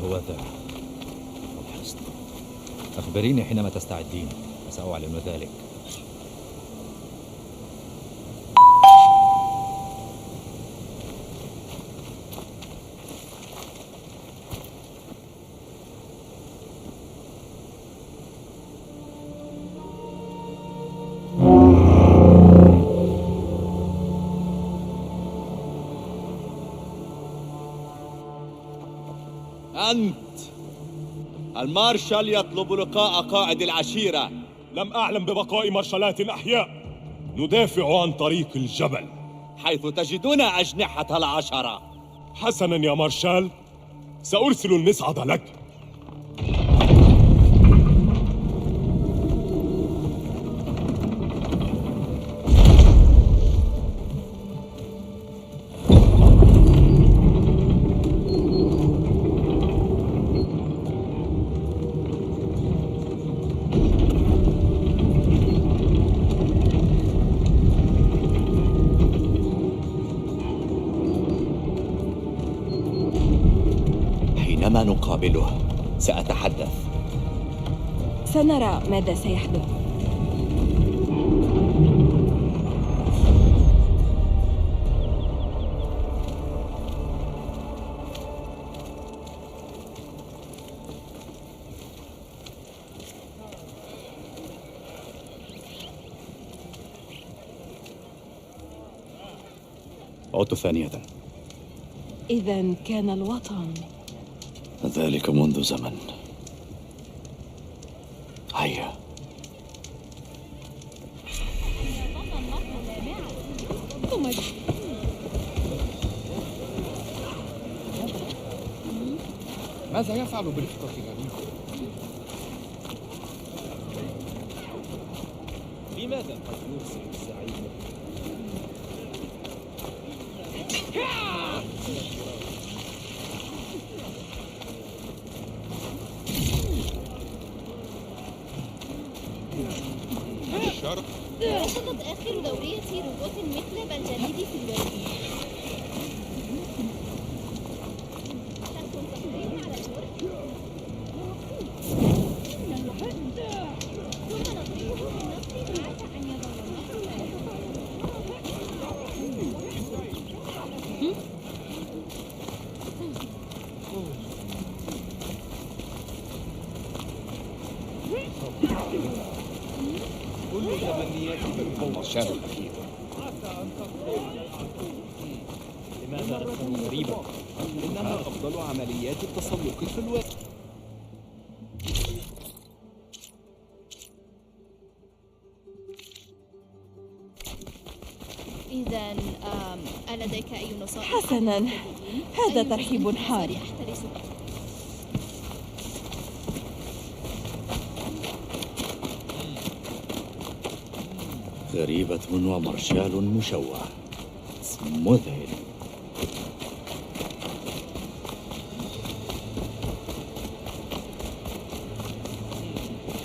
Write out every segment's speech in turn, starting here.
هو ذا الحصن. أخبريني حينما تستعدين وسأعلن ذلك. أنت المارشال يطلب لقاء قائد العشيرة. لم أعلم ببقاء مارشالات أحياء. ندافع عن طريق الجبل حيث تجدون أجنحة العشرة. حسناً يا مارشال، سأرسل المصعد لك. حينما نقابله سأتحدث. سنرى ماذا سيحدث. عدت ثانية. إذن كان الوطن. ذلك منذ زمن. هيا. ماذا يفعل برفقة غريب؟ لماذا قد يرسل الزعيم؟ رفضت آخر دورية روبوت مثل بلجليد في الوادي. كل تمنياتي بالمارشال الأخير. لماذا أكثر غريبة؟ إنها أفضل عمليات التسلق في الوادي. إذن ألديك أي نصائح؟ حسناً، هذا ترحيب حار. غريبة ومارشال مشوه. مذهل.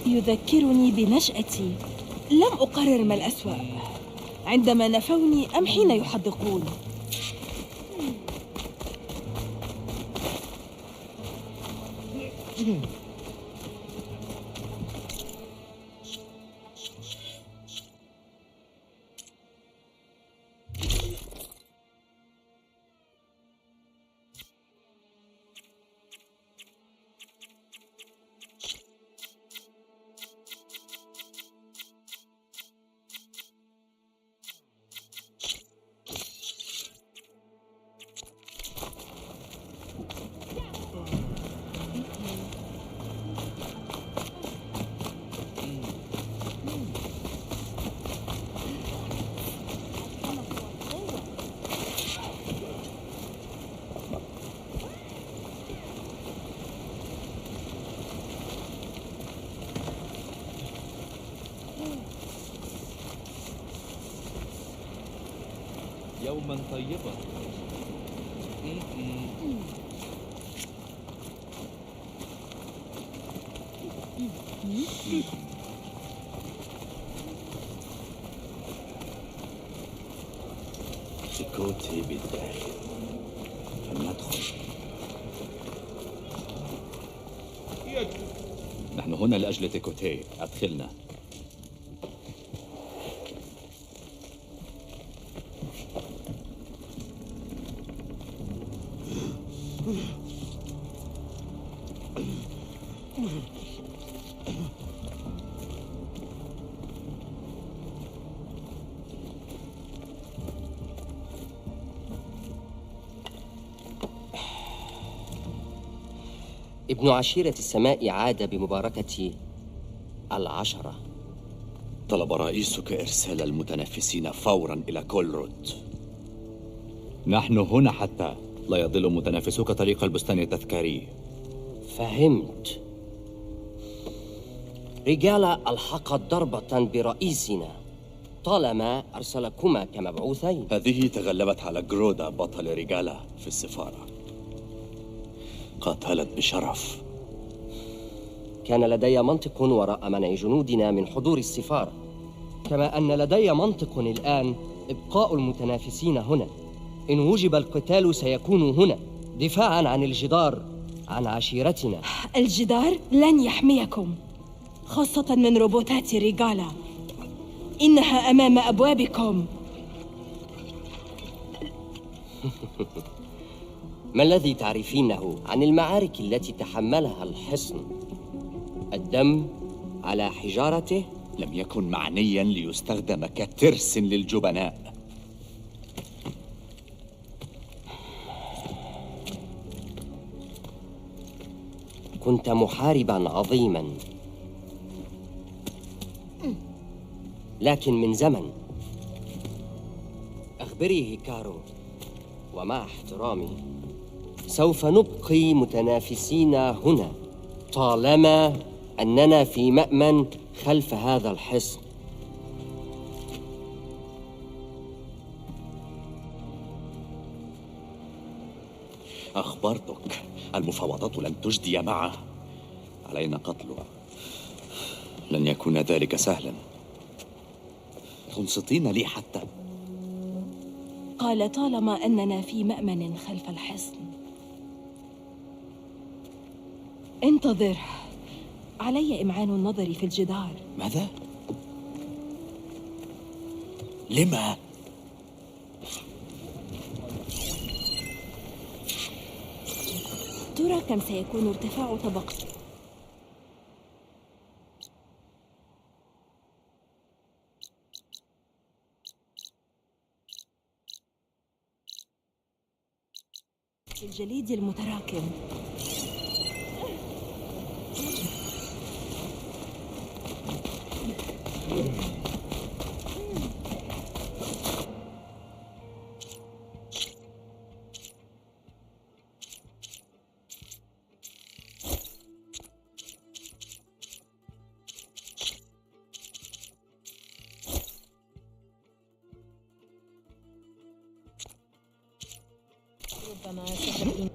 يذكرني بنشأتي. لم أقرر ما الأسوأ، عندما نفوني أم حين يحدقون. يوما طيبا. سكوتي بالداخل. فلندخل. هنا لأجل تيكوتي. أدخلنا. ابن عشيرة السماء عاد بمباركة 10. طلب رئيسك إرسال المتنافسين فوراً إلى كولروت. نحن هنا حتى لا يضل متنافسوك طريق البستان التذكاري. فهمت. رجال ألحقت ضربة برئيسنا طالما أرسلكما كمبعوثين. هذه تغلبت على جرودا بطل رجالة في السفارة. قاتلت بشرف. كان لدي منطق وراء منع جنودنا من حضور السفارة، كما أن لدي منطق الآن إبقاء المتنافسين هنا. إن وجب القتال سيكون هنا دفاعاً عن الجدار، عن عشيرتنا. الجدار لن يحميكم، خاصة من روبوتات ريغالا. إنها أمام أبوابكم. ما الذي تعرفينه عن المعارك التي تحملها الحصن؟ الدم على حجارته؟ لم يكن معنياً ليستخدم كترس للجبناء. كنت محارباً عظيماً، لكن من زمن. أخبري هيكارو، ومع احترامي سوف نبقي متنافسين هنا طالما أننا في مأمن خلف هذا الحصن. أخبرتك، المفاوضات لن تجدي معه. علينا قتله. لن يكون ذلك سهلا. تنصتين لي حتى؟ قال طالما أننا في مأمن خلف الحصن. انتظر، علي إمعان النظر في الجدار. ماذا؟ لما؟ ترى كم سيكون ارتفاع طبقة؟ الجليد المتراكم. ربما ستكون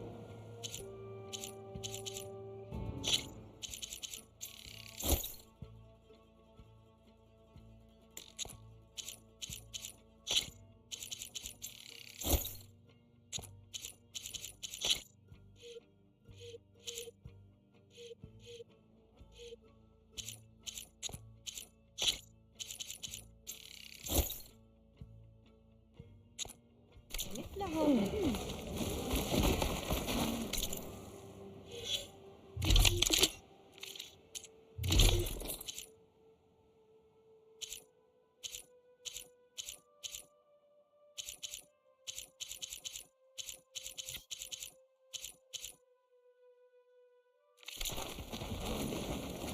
مثلهم.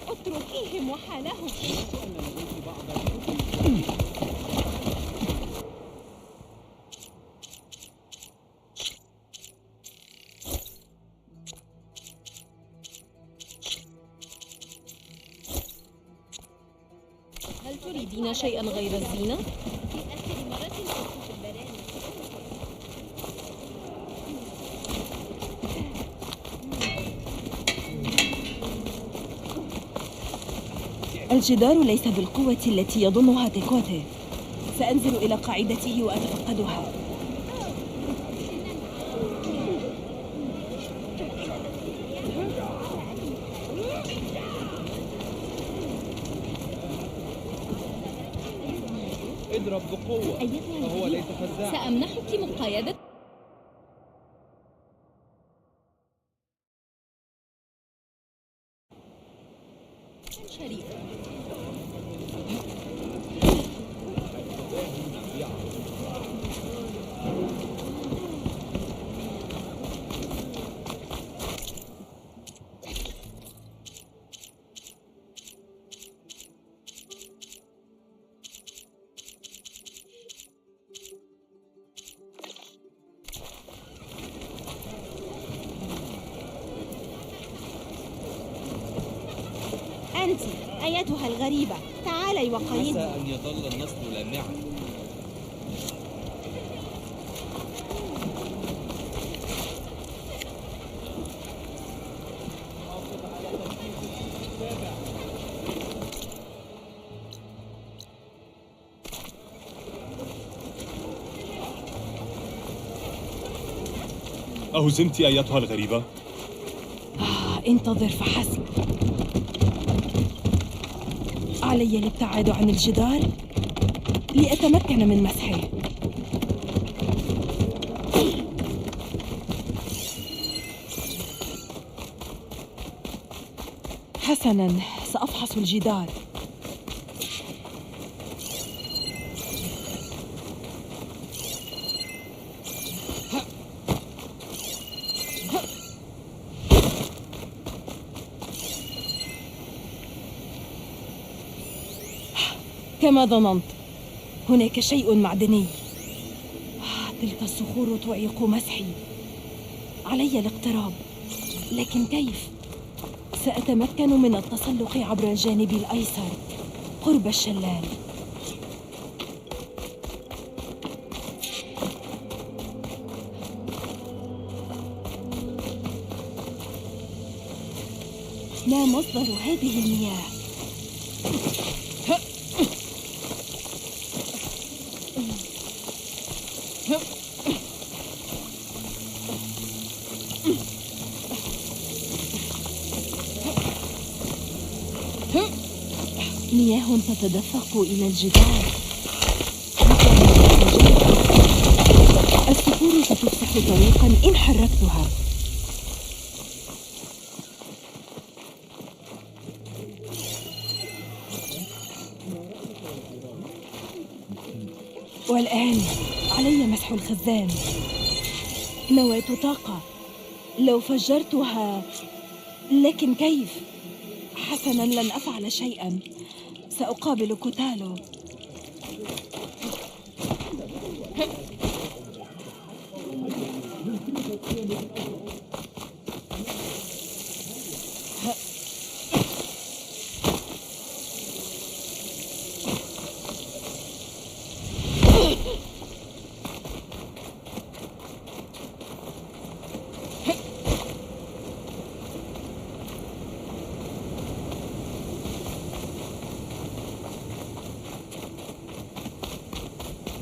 اتركيهم وحالهم. هل تريدين شيئا غير الزينة؟ في آخر مرة كنت في البراري. الجدار ليس بالقوة التي يظنها تيكوتي. سأنزل إلى قاعدته وأتفقدها. اضرب بقوة. أيتها فهو الغريبة، ليس فزاعا. سأمنحك مقايضة شريفة. أنت أيتها الغريبة، تعالي عسى وقايضني. أن يظل النصر لامعا. أهزمت أيتها الغريبة؟ انتظر فحسب. علي الابتعاد عن الجدار لأتمكن من مسحه. حسناً، سأفحص الجدار. كما ظننت، هناك شيء معدني. تلك الصخور تعيق مسحي. علي الاقتراب، لكن كيف؟ سأتمكن من التسلق عبر الجانب الأيسر قرب الشلال. ما مصدر هذه المياه؟ مياه تتدفق إلى الجدار. الصخور ستفسح طريقاً إن حركتها. والآن علي مسح الخزان. نواة طاقة، لو فجرتها، لكن كيف؟ حسناً، لن أفعل شيئاً. سأقابل كوتالو.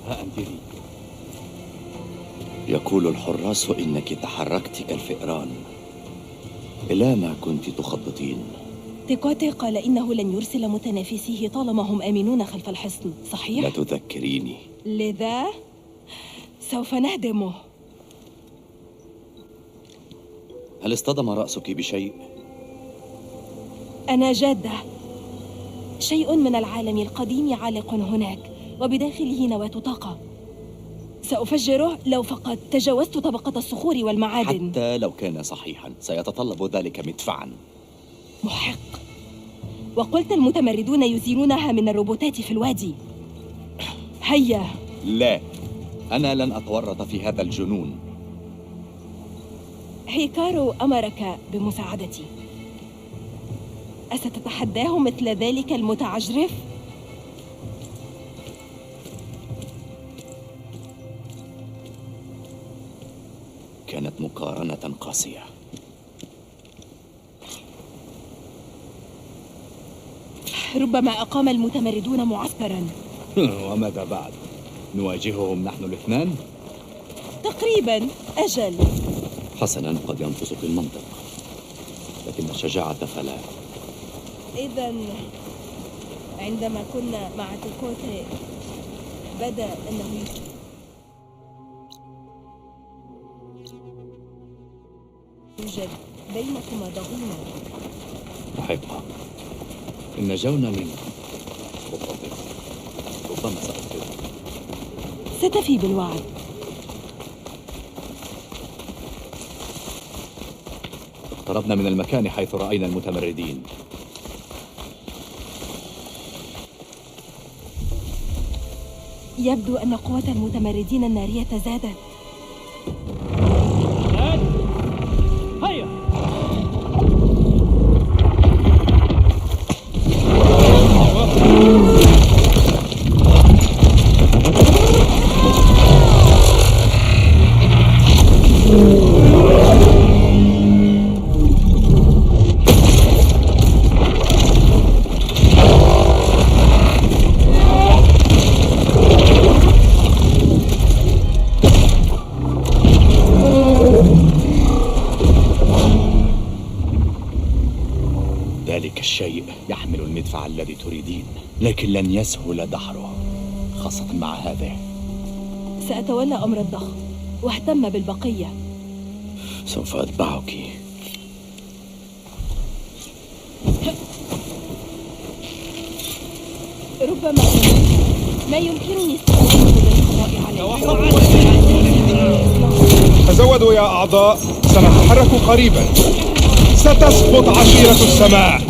ها أنت ذي. يقول الحراس إنك تحركت كالفئران. إلى ما كنت تخططين؟ تيكوتي قال إنه لن يرسل متنافسيه طالما هم آمنون خلف الحصن، صحيح؟ لا تذكريني. لذا سوف نهدمه. هل اصطدم رأسك بشيء؟ أنا جادة. شيء من العالم القديم عالق هناك، وبداخله نواة طاقة. سأفجره لو فقط تجاوزت طبقة الصخور والمعادن. حتى لو كان صحيحا سيتطلب ذلك مدفعا. محق. وقلت المتمردون يزيلونها من الروبوتات في الوادي. هيا. لا، أنا لن أتورط في هذا الجنون. هيكارو أمرك بمساعدتي. أستتحداه مثل ذلك المتعجرف؟ كانت مقارنة قاسية. ربما أقام المتمردون معسكراً. وماذا بعد؟ نواجههم نحن الاثنان؟ تقريباً، أجل. حسناً، قد ينقصك المنطق، لكن الشجاعة فلا. إذن عندما كنا مع تيكوتي بدا أنه يوجد بينكما ضغينة. محقة. إن نجونا من خطتك ربما سأفقد. ستفي بالوعد. اقتربنا من المكان حيث رأينا المتمردين. يبدو أن قوة المتمردين النارية زادت. هيا. ذلك الشيء يحمل المدفع الذي تريدين، لكن لن يسهل دحره، خاصة مع هذا. سأتولى أمر الضخ واهتم بالبقية. سوف أتبعك. ربما ما يمكنني استخدامه للقضاء عليه. تزودوا يا أعضاء، سنتحرك قريبا. ستسقط عشيرة السماء.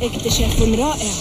اكتشاف رائع.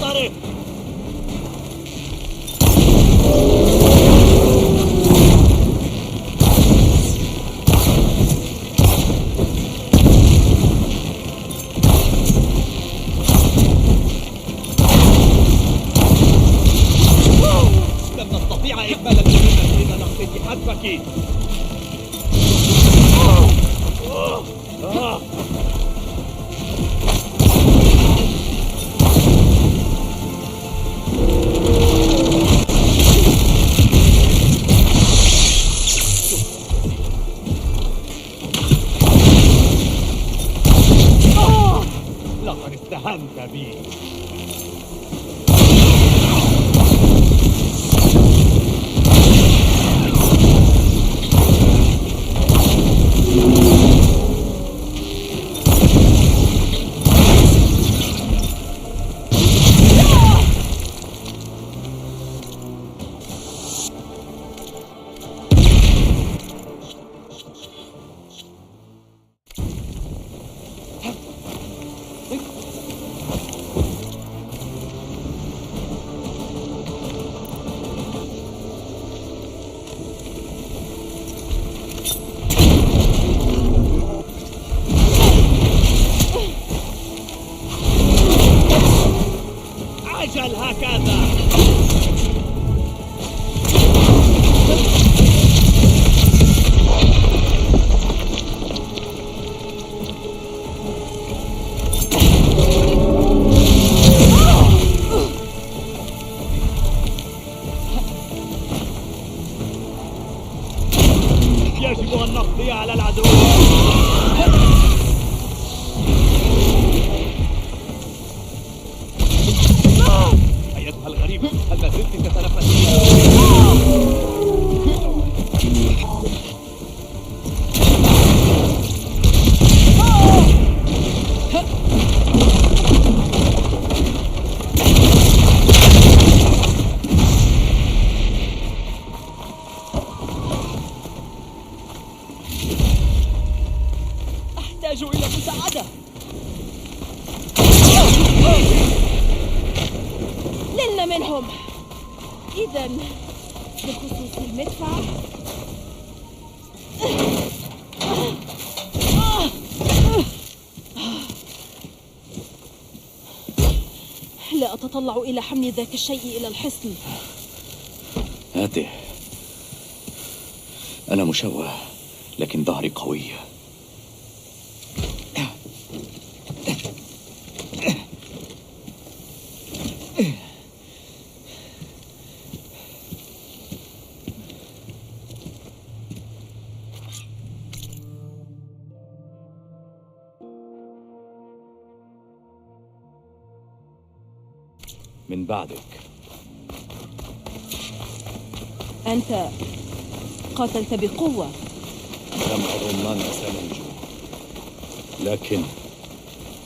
انصرف. لن نستطيع إكمال المهمة حين نقضي حتفك. لقد اتهمت بي. عجل هكذا. يجب أن نقضي على العدو. أيتها الغريب، هل ما زلت تتنفسين؟ أحتاج إلى مساعدة. نلنا منهم. إذا بخصوص المدفع، لا أتطلع إلى حمل ذاك الشيء إلى الحصن. هاته، أنا مشوه لكن ظهري قوي. من بعدك. أنت قاتلت بقوة. لم أظن أن سننجو، لكن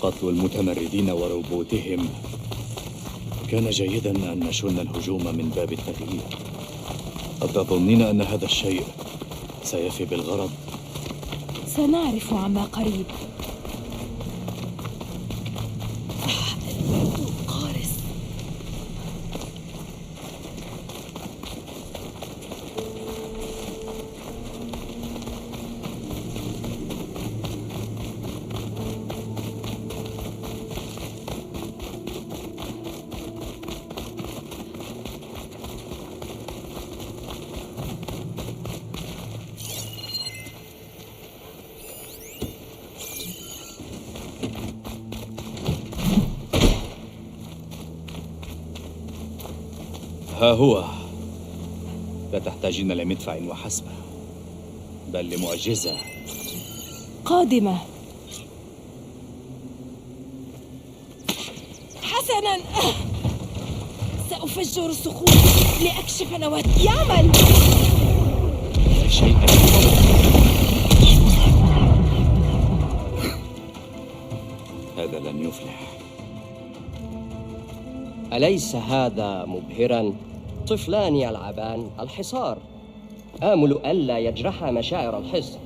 قتل المتمردين وروبوتهم كان جيدا أن نشن الهجوم من باب التغيير. أتظنين أن هذا الشيء سيفي بالغرض؟ سنعرف عما قريب. قارس. ها هو. لا تحتاجين لمدفع وحسب، بل لمعجزة قادمة. حسناً، سأفجر الصخور لأكشف نواة. يعمل. لا شيء. هذا لن يفلح. أليس هذا مبهراً؟ طفلان يلعبان الحصار. آمل ألا يجرحا مشاعر الحصن.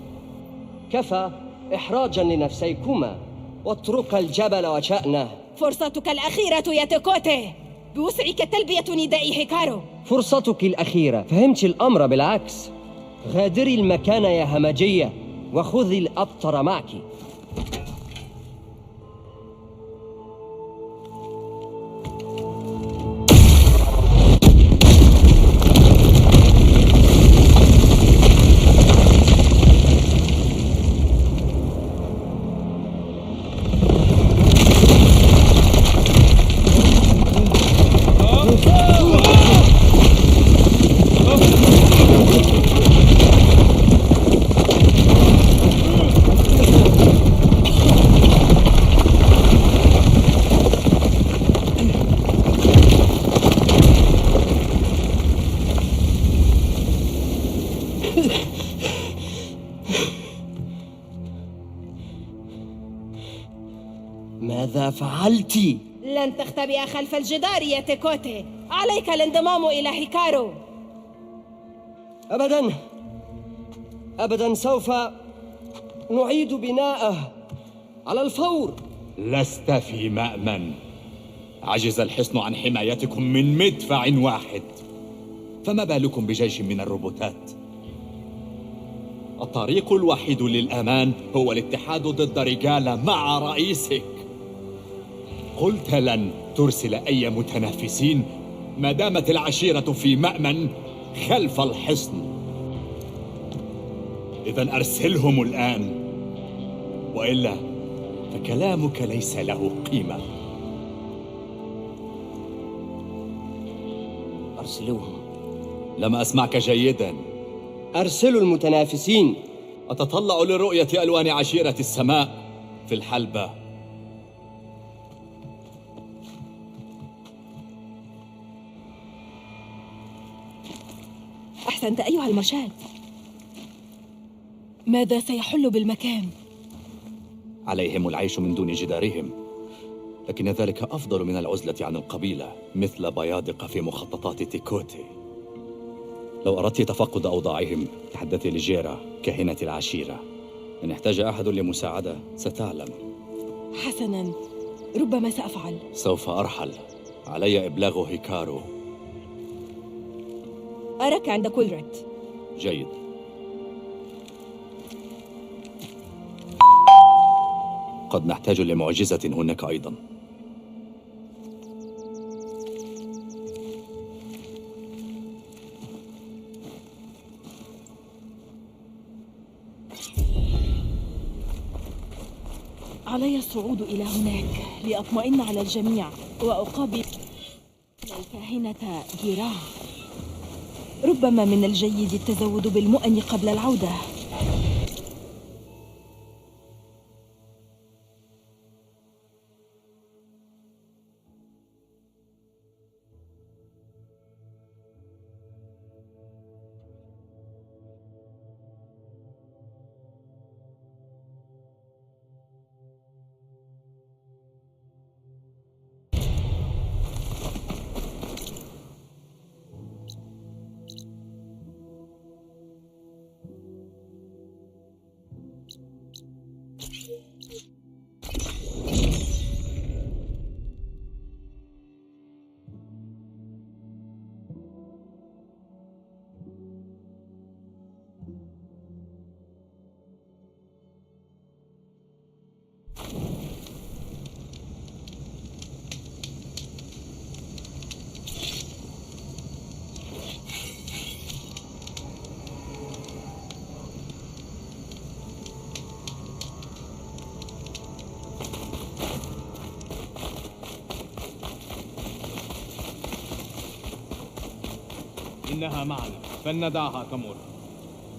كفى إحراجاً لنفسيكما، واتركا الجبل وشأنه. فرصتك الأخيرة يا تكوتي. بوسعك تلبية نداء هيكارو. فرصتك الأخيرة، فهمت الأمر بالعكس. غادري المكان يا همجية وخذي الأبطر معك. ماذا فعلت؟ لن تختبئ خلف الجدار يا تيكوتي، عليك الانضمام إلى هيكارو. أبداً أبداً، سوف نعيد بناءه على الفور. لست في مأمن. عجز الحصن عن حمايتكم من مدفع واحد، فما بالكم بجيش من الروبوتات؟ الطريق الوحيد للأمان هو الاتحاد ضد رجال مع رئيسك. قلت لن ترسل أي متنافسين ما دامت العشيرة في مأمن خلف الحصن. إذن أرسلهم الآن، وإلا فكلامك ليس له قيمة. أرسلوهم. لم أسمعك جيداً. أرسلوا المتنافسين. أتطلع لرؤية ألوان عشيرة السماء في الحلبة. أحسنت أيها المرشاد. ماذا سيحل بالمكان؟ عليهم العيش من دون جدارهم، لكن ذلك أفضل من العزلة عن القبيلة مثل بيادق في مخططات تيكوتي. لو أردت تفقد أوضاعهم تحدثي لجيرا كاهنة العشيرة. إن احتاج أحد لمساعدة ستعلم. حسناً، ربما سأفعل. سوف أرحل، علي إبلاغ هيكارو. أراك عند كولريت. جيد. قد نحتاج لمعجزة هناك أيضاً. علي الصعود إلى هناك لأطمئن على الجميع وأقابل الكاهنة جيرا. ربما من الجيد التزود بالمؤن قبل العودة. إنها معنا فلندعها تمر.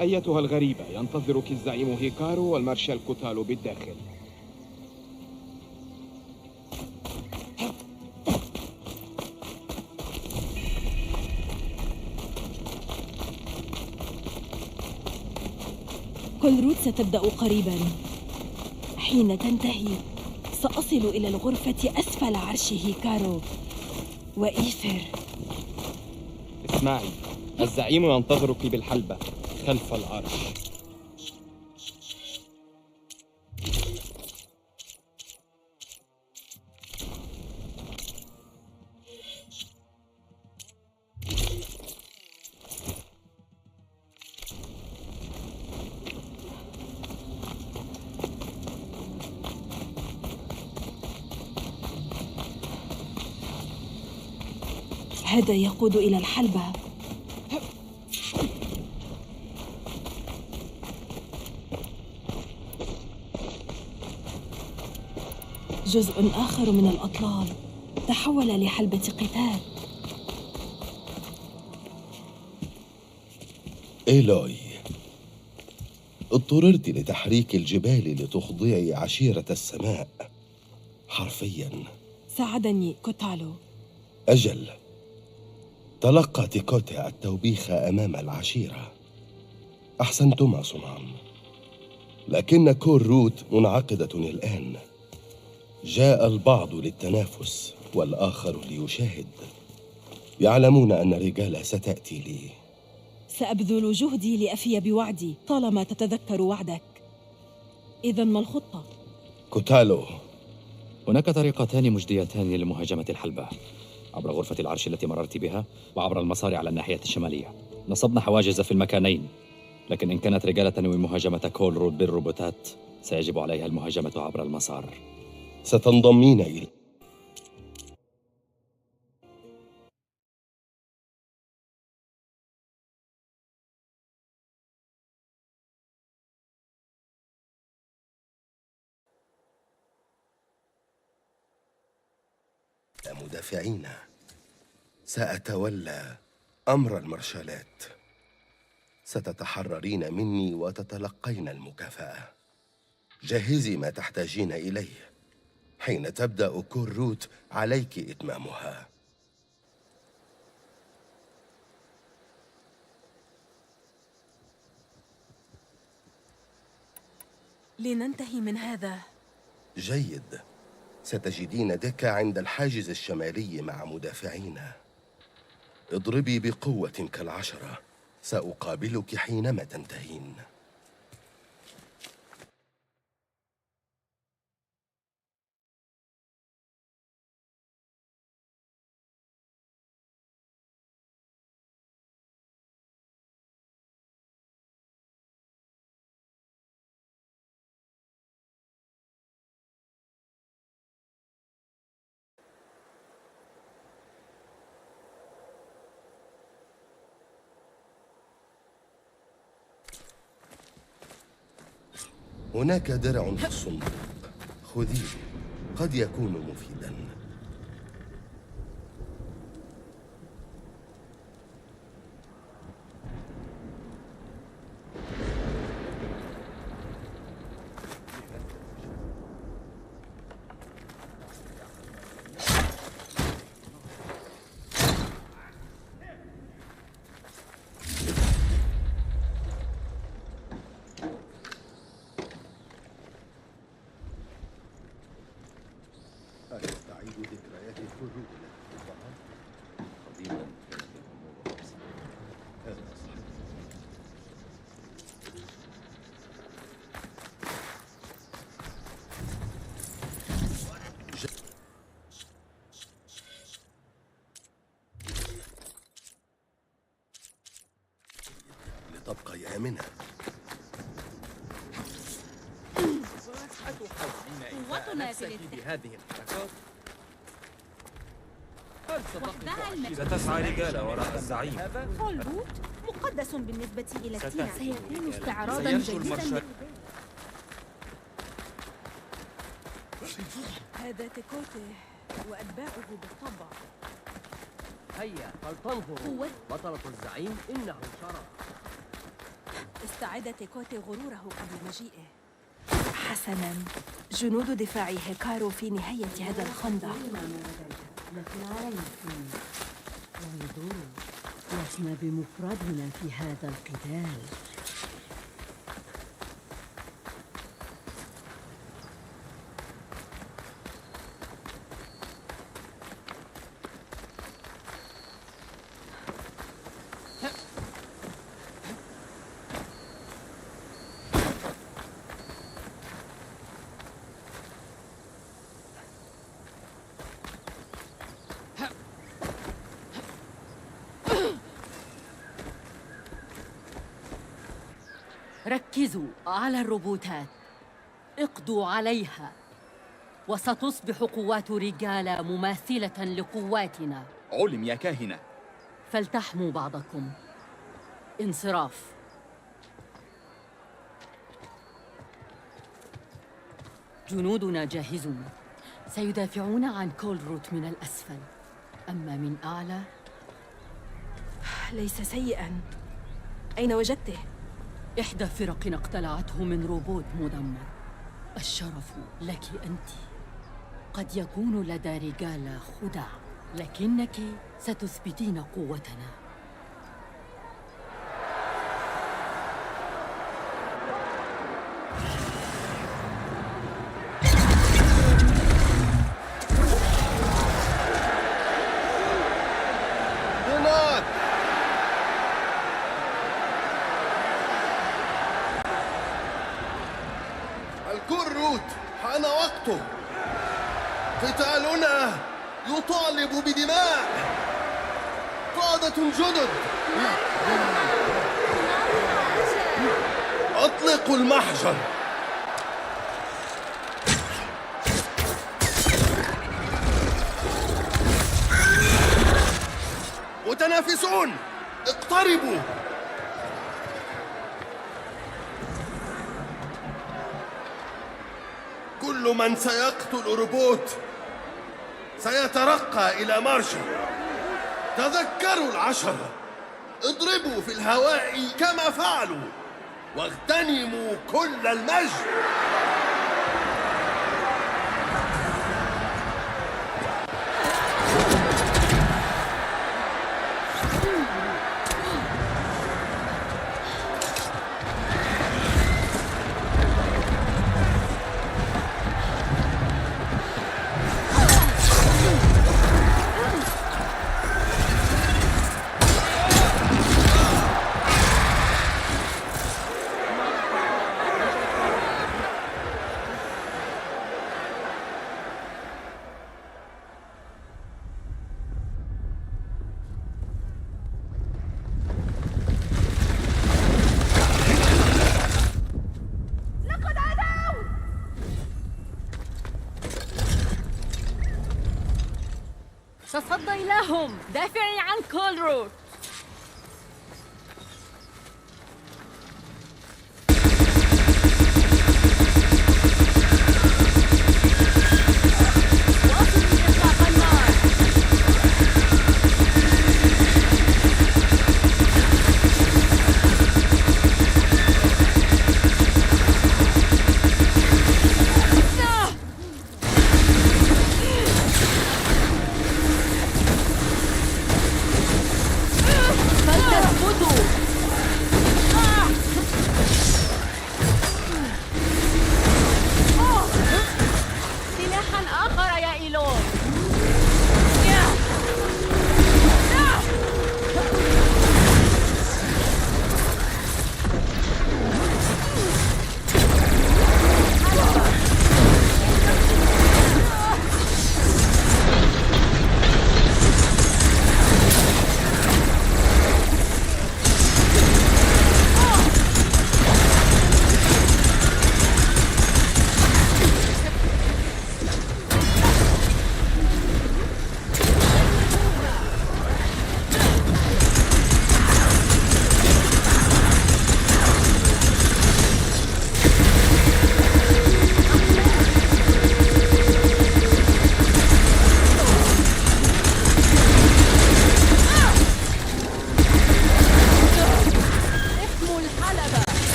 أيتها الغريبة، ينتظرك الزعيم هيكارو والمارشال كوتالو بالداخل. كولروت ستبدأ قريباً. حين تنتهي سأصل إلى الغرفة أسفل عرش هيكارو وإيثر. اسمعي، الزعيم ينتظرك بالحلبة خلف العرش. هذا يقود إلى الحلبة. جزء آخر من الأطلال تحول لحلبة قتال. إيلوي، اضطررت لتحريك الجبال لتخضعي عشيرة السماء حرفياً. ساعدني كوتالو. أجل، تلقى تيكوتي التوبيخ أمام العشيرة. أحسنتما صنعاً، لكن كور روت منعقدة الآن. جاء البعض للتنافس والآخر ليشاهد. يعلمون أن الرجال ستأتي لي. سأبذل جهدي لأفي بوعدي طالما تتذكر وعدك. إذن ما الخطة؟ كوتالو، هناك طريقتان مجديتان لمهاجمة الحلبة: عبر غرفة العرش التي مررت بها، وعبر المسار على الناحية الشمالية. نصبنا حواجز في المكانين، لكن إن كانت رجالة تنوي مهاجمة كول رود بالروبوتات، سيجب عليها المهاجمة عبر المسار. ستنضمين إلي. مدافعين، سأتولى أمر المرشالات. ستتحررين مني وتتلقين المكافأة. جهزي ما تحتاجين إليه. حين تبدأ كور روت عليك إتمامها. لننتهي من هذا. جيد. ستجدين دكة عند الحاجز الشمالي مع مدافعين. اضربي بقوة كالعشرة. سأقابلك حينما تنتهين. هناك درع في الصندوق، خذيه، قد يكون مفيداً. أستعيد ذكريات الخروج قديما. هذا صحيح. لتبقي آمنة. قوتنا في الاتحاد. بهذه الحركات ستسعى رجال وراء الزعيم. كول روت مقدس بالنسبة إلى التينا. سيكون استعراضا سينجو جديدا. المرشال. هذا تيكوتي وأتباعه بالطبع. هيا فلتنظروا. بطلة الزعيم إنه شرف. استعاد تيكوتي غروره قبل مجيئه. حسناً، جنود دفاع هيكارو في نهاية هذا الخندق. لكن عليكم وانظروا، لسنا بمفردنا في هذا القتال. ركزوا على الروبوتات، اقضوا عليها، وستصبح قوات رجال مماثلة لقواتنا. علم يا كاهنة. فلتحموا بعضكم. انصراف. جنودنا جاهزون، سيدافعون عن كولروت من الأسفل، أما من أعلى ليس سيئا. أين وجدته؟ إحدى فرقنا اقتلعته من روبوت مدمر. الشرف لك أنت. قد يكون لدى رجال خدع، لكنك ستثبتين قوتنا. هناك! الكروت حان وقته. قتالنا يطالب بدماء. قادة جدد، أطلقوا المحجر. متنافسون، اقتربوا. كل من سيقتل روبوت سيترقى إلى مارشال. تذكروا العشرة، اضربوا في الهواء كما فعلوا واغتنموا كل المجد. تصدي لهم، دافعي عن كولروت.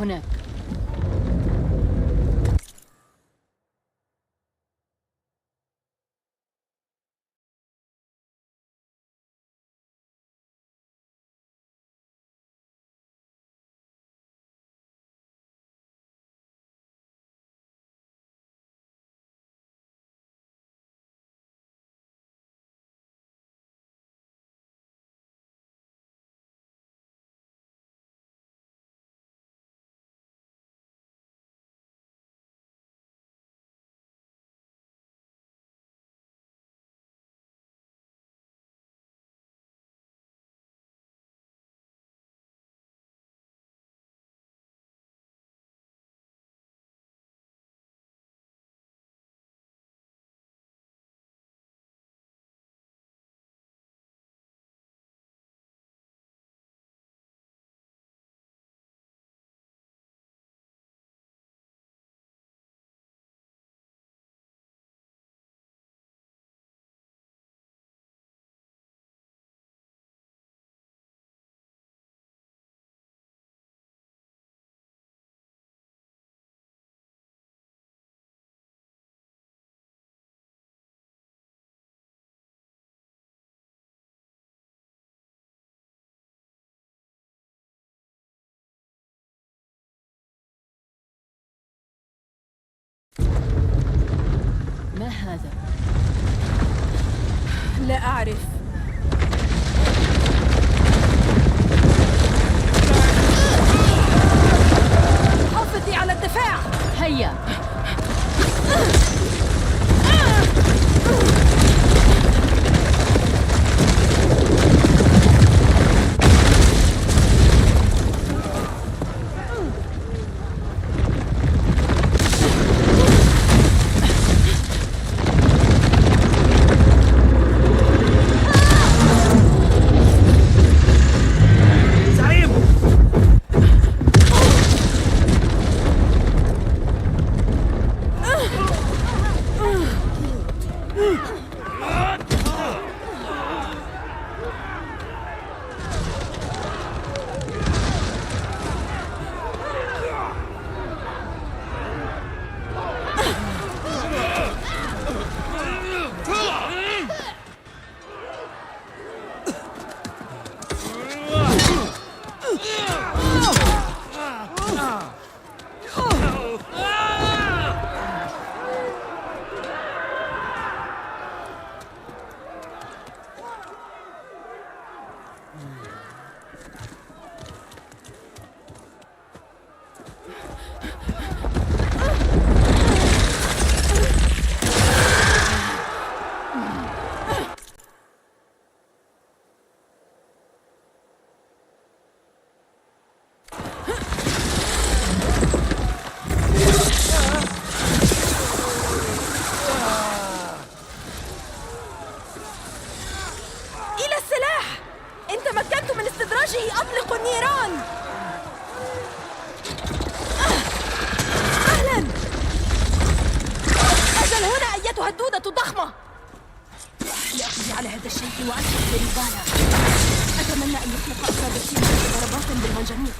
هناك. ما هذا؟ لا أعرف. حافظي على الدفاع. هيا. أطلقوا النيران. أهلا. أجل هنا أيتها الدودة الضخمة. لأقضي على هذا الشيء وأسحب بريبانا. أتمنى أن يخلق أصابتي ضربات بالمنجنيق.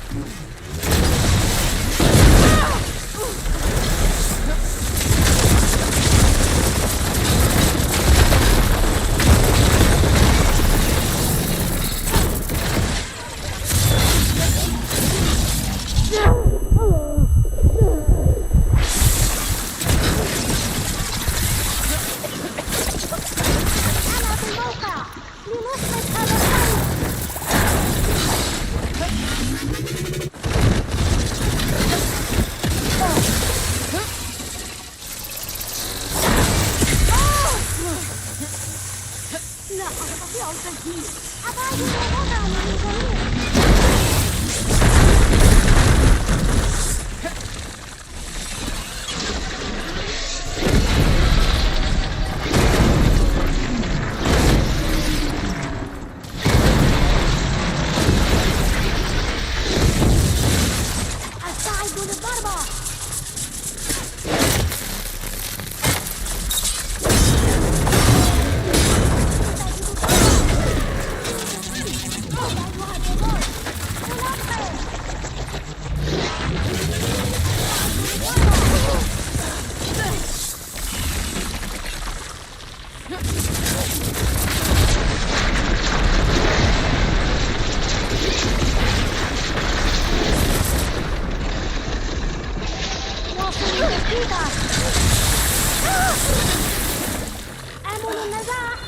شديدة. آمل النجاح.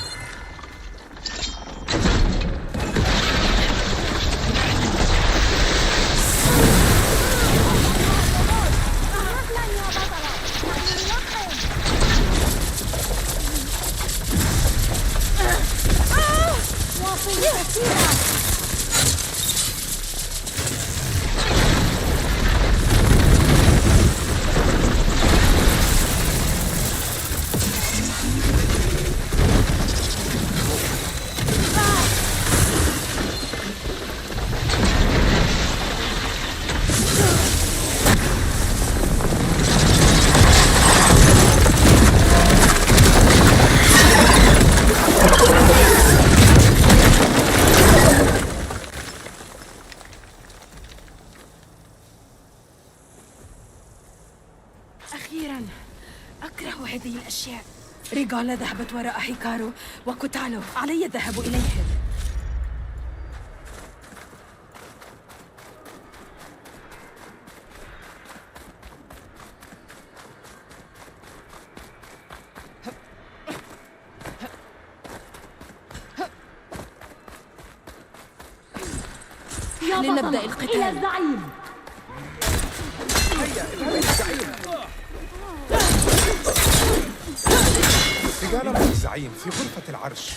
مهلا يا بطلة، نحن نلقن. واصل كثيرا. أخيراً، أكره هذه الأشياء. ريغالا ذهبت وراء هيكارو وكوتالو، علي الذهاب إليهم. لنبدأ القتال. إلى الزعيم. رجال مع الزعيم في غرفة العرش.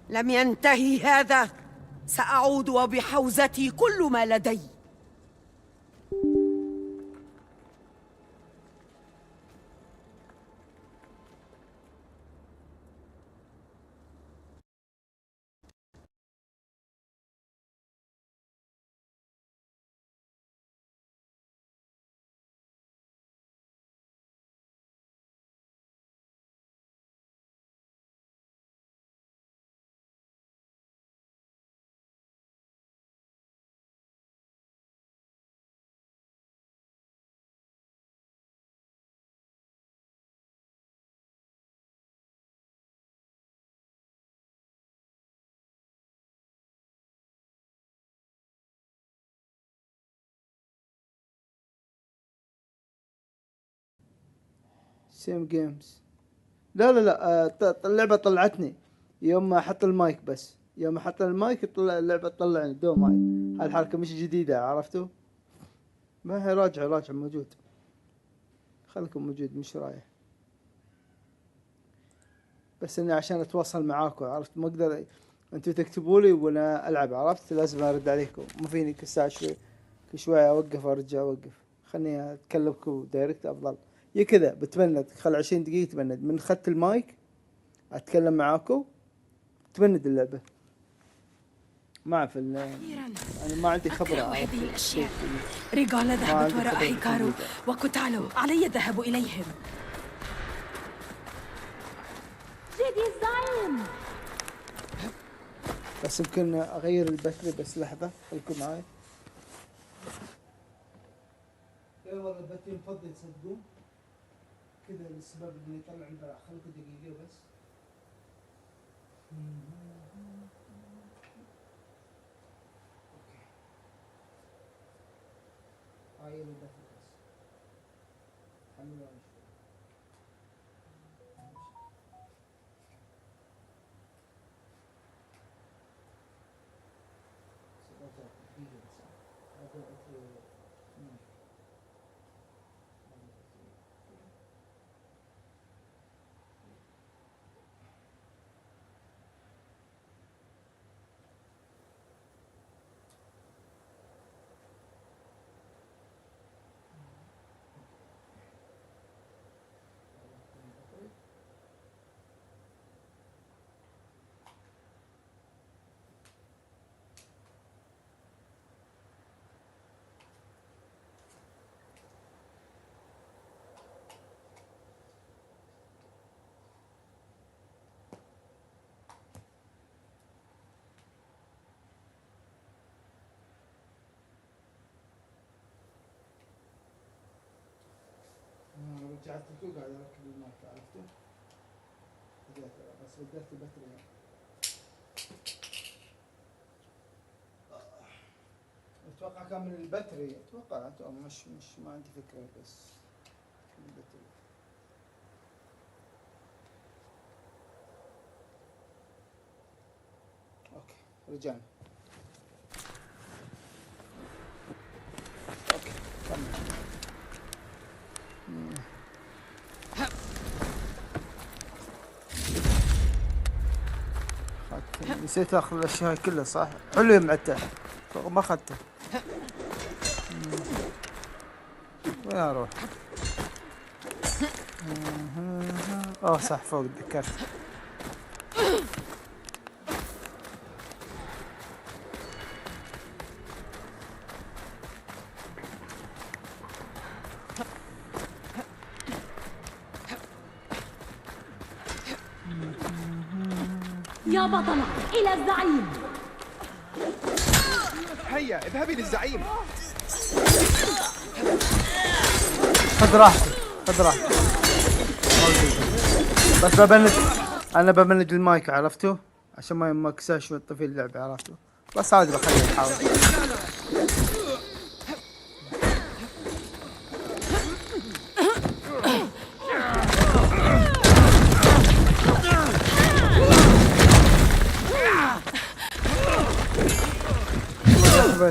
لم ينتهي هذا. سأعود وبحوزتي كل ما لدي. سيم جيمز. لا اللعبة طلعتني يوم ما احط المايك، بس يوم ما احط المايك تطلع اللعبة، تطلعني دوم. هاي الحركة مش جديدة، عرفتوا؟ ما هي راجع موجود. خليكم موجود، مش رايح. بس اني عشان اتواصل معاكم، عرفت؟ ما اقدر انتوا تكتبوا لي وانا العب، عرفت؟ لازم ارد عليكم، مو فيني كل ساعة شوي اوقف وارجع اوقف. خلني اتكلمكم دايركت افضل. كذا بتبند، خل 20 دقيقة تبند. من اخذت المايك اتكلم معاكم تبند اللعبة. ما اعرف انا ما عندي خبرة. هذه الاشياء. ريغالا ذهبت وراء هيكارو وكوتالو، علي الذهاب اليهم. جدي الزعيم. بس يمكن اغير الباتري، بس لحظة خليكم معاي. والله الباتري مفضل تصدقون. السبب اللي يطلع البلاء. خليكم دقيقة بس. اوكي. هاي اللي دخل بس. حملوا رجعت لكم قاعد اركب المايك عرفته؟ رجعت بس بدلت البطارية. اتوقع كان من البطارية، اتوقع مش ما عندي فكرة بس من البطارية. اوكي رجعنا. اوكي كمل. نسيت اخذ الاشياء كلها صح. حلو يا معتة ما اخذته. وين اروح؟ اوه صح فوق تذكرت. يا بطلة إلى الزعيم. هيا اذهبي للزعيم. خذ راحتك خذ راحتك. بس انا ببند المايك عرفتوا عشان ما يكساش ويطفي اللعبة عرفتوا. بس عادي بخليه يحاول.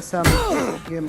سامي جيم.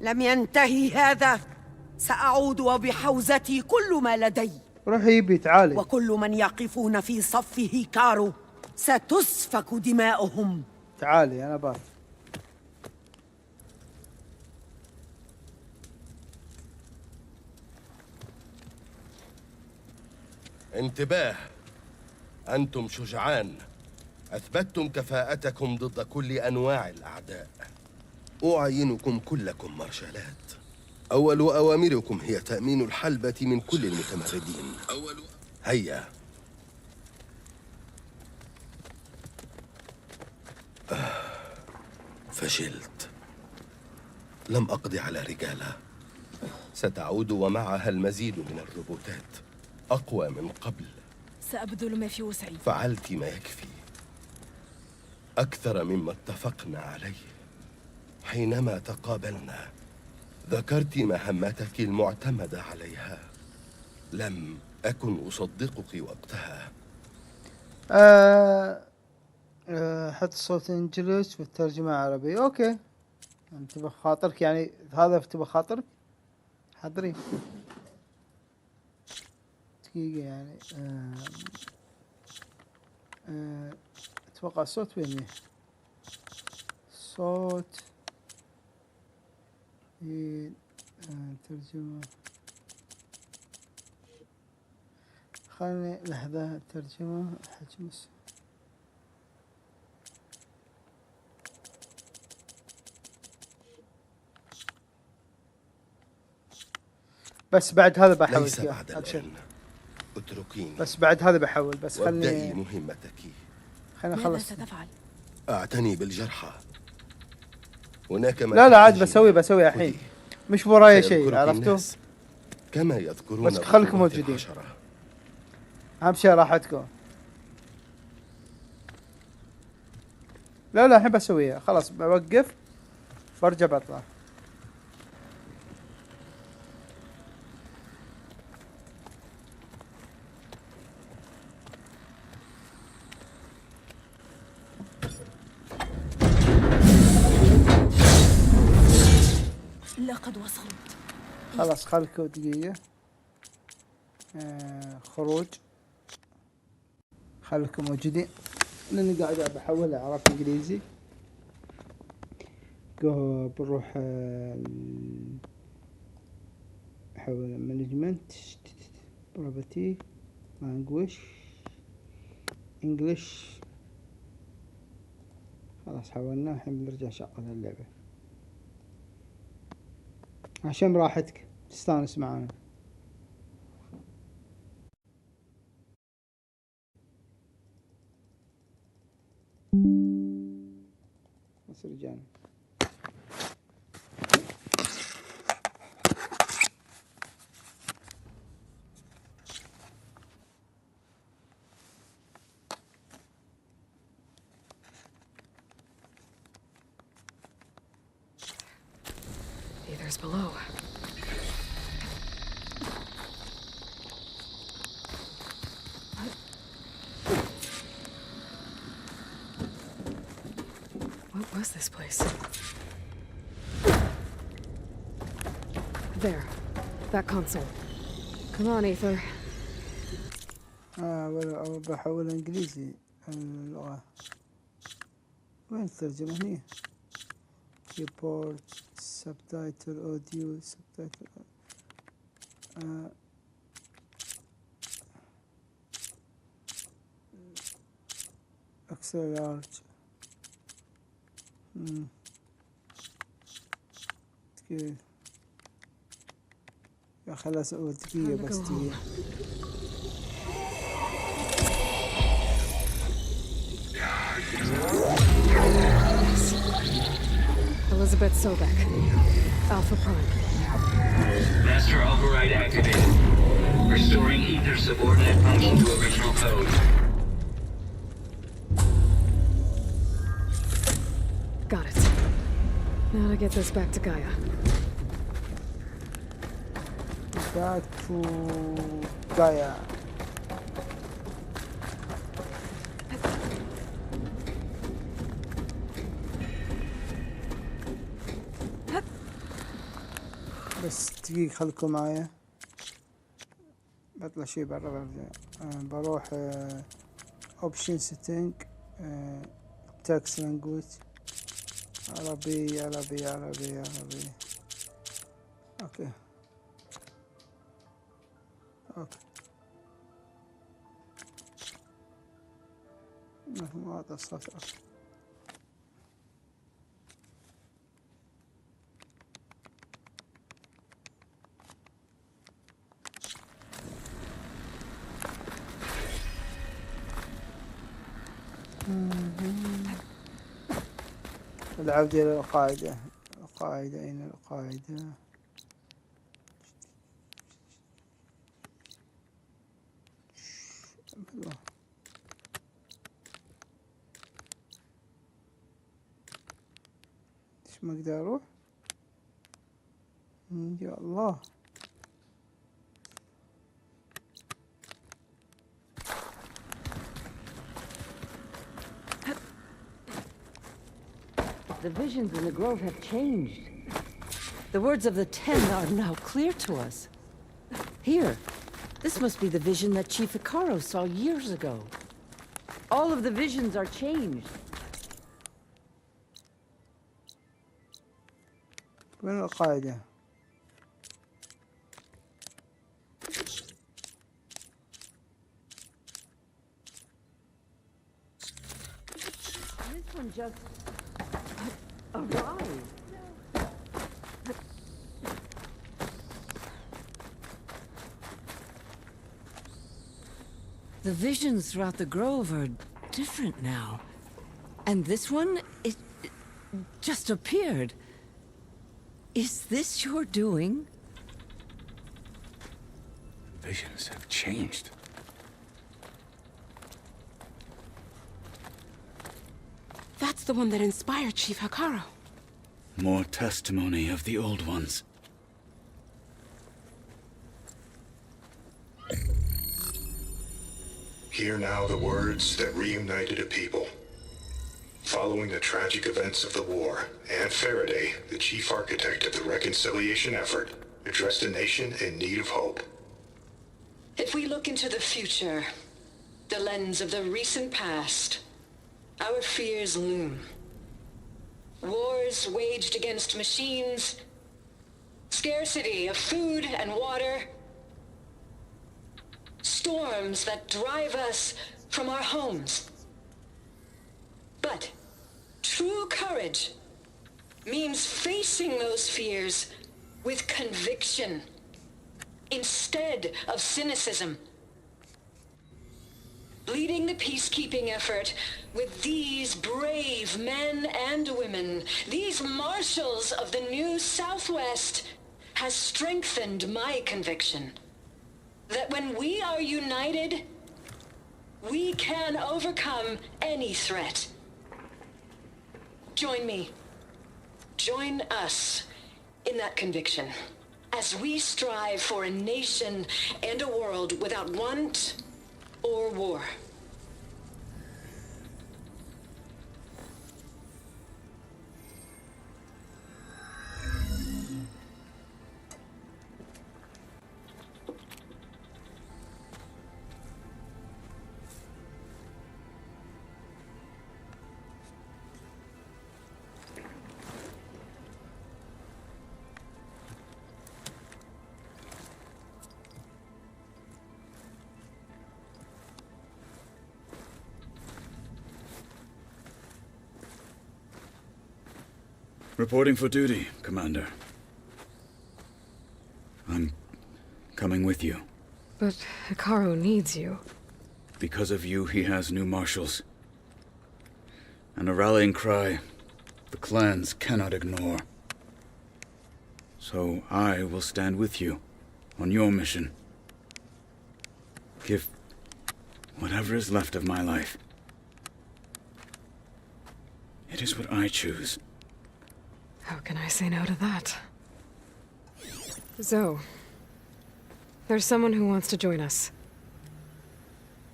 لم ينتهي هذا. سأعود وبحوزتي كل ما لدي. روحي يبي تعالي. وكل من يقفون في صف هيكارو ستسفك دماؤهم. تعالي أنا بات. انتباه، أنتم شجعان، أثبتتم كفاءتكم ضد كل أنواع الأعداء. أعينكم كلكم مارشالات. أول أوامركم هي تأمين الحلبة من كل المتمردين. هيا. فشلت. لم أقضي على رجالة. ستعود ومعها المزيد من الروبوتات أقوى من قبل. سأبذل ما في وسعي. فعلت ما يكفي، أكثر مما اتفقنا عليه. حينما تقابلنا ذكرت مهمتك المعتمدة عليها. لم أكن أصدقك وقتها. حط الصوت انجليش والترجمة عربي. اوكي، انت بخاطرك يعني هذا تبى خاطرك حضري دقيقة يعني. اتوقع الصوت وين صوت ترجمة. خلني لحظة ترجمة حجم بس بعد هذا بحاول. ليس بعد الآن، اتركيني. بس بعد هذا بحاول. بس وابدأي مهمتك. خلينا نخلص. ماذا ستفعل؟ أعتني بالجرحى. هناك ما لا عاد بسوي الحين، مش ورايا شيء، عرفتوا؟ كما يذكرون. بس خليكم موجودين، أهم شيء راحتكم. لا الحين بسويها، خلاص بوقف وارجع بطلع. لقد وصلت. خلاص خلكوا دقيقة. خروج. خلكم موجودين لاني قاعد بحولها عربي انجليزي. بنروح احول مانجمنت بروبرتي لانجويج انجلش. خلاص حولنا، الحين بنرجع نشغل اللعبة عشان راحتك تستانس معانا. بس رجعنا. Either's below. What was this place? There. That console. Come on, Aether. بحول انجليزي اللغة. وين الترجمة هني؟ كيبورد سبتايتل اوديو سبتايتل. اكسل لارج. كيف يا خلاص دقيقة بس دقيقة. Elizabeth Sobek, Alpha Prime. Master override activated. Restoring Ether subordinate function to original code. Got it. Now to get this back to Gaia. Back to Gaia. بس دقيقة خلكم معايا، بطلع شي برا برجع. بروح اوبشن سيتنج تكست لانجويج عربي. اوكي ما هذا الصوت. العودة إلى القاعدة. أين القاعدة؟ إيش ما أقدر أروح؟ يا الله. The visions in the grove have changed. The words of the Ten are now clear to us. Here, this must be the vision that Chief Hikaru saw years ago. All of the visions are changed. وين القاعدة؟ This one just arrived. The visions throughout the grove are different now. And this one, it just appeared. Is this your doing? Visions have changed. That's the one that inspired Chief Hikaru. More testimony of the old ones. Hear now the words that reunited a people. Following the tragic events of the war, Anne Faraday, the chief architect of the reconciliation effort, addressed a nation in need of hope. If we look into the future, the lens of the recent past, our fears loom. Wars waged against machines, scarcity of food and water, storms that drive us from our homes. But true courage means facing those fears with conviction instead of cynicism. Leading the peacekeeping effort with these brave men and women, these marshals of the new Southwest, has strengthened my conviction that when we are united, we can overcome any threat. Join me. Join us in that conviction as we strive for a nation and a world without want or war. Reporting for duty, Commander. I'm coming with you. But Hikaru needs you. Because of you, he has new marshals. And a rallying cry the clans cannot ignore. So I will stand with you on your mission. Give whatever is left of my life. It is what I choose. How can I say no to that? Zoe, there's someone who wants to join us.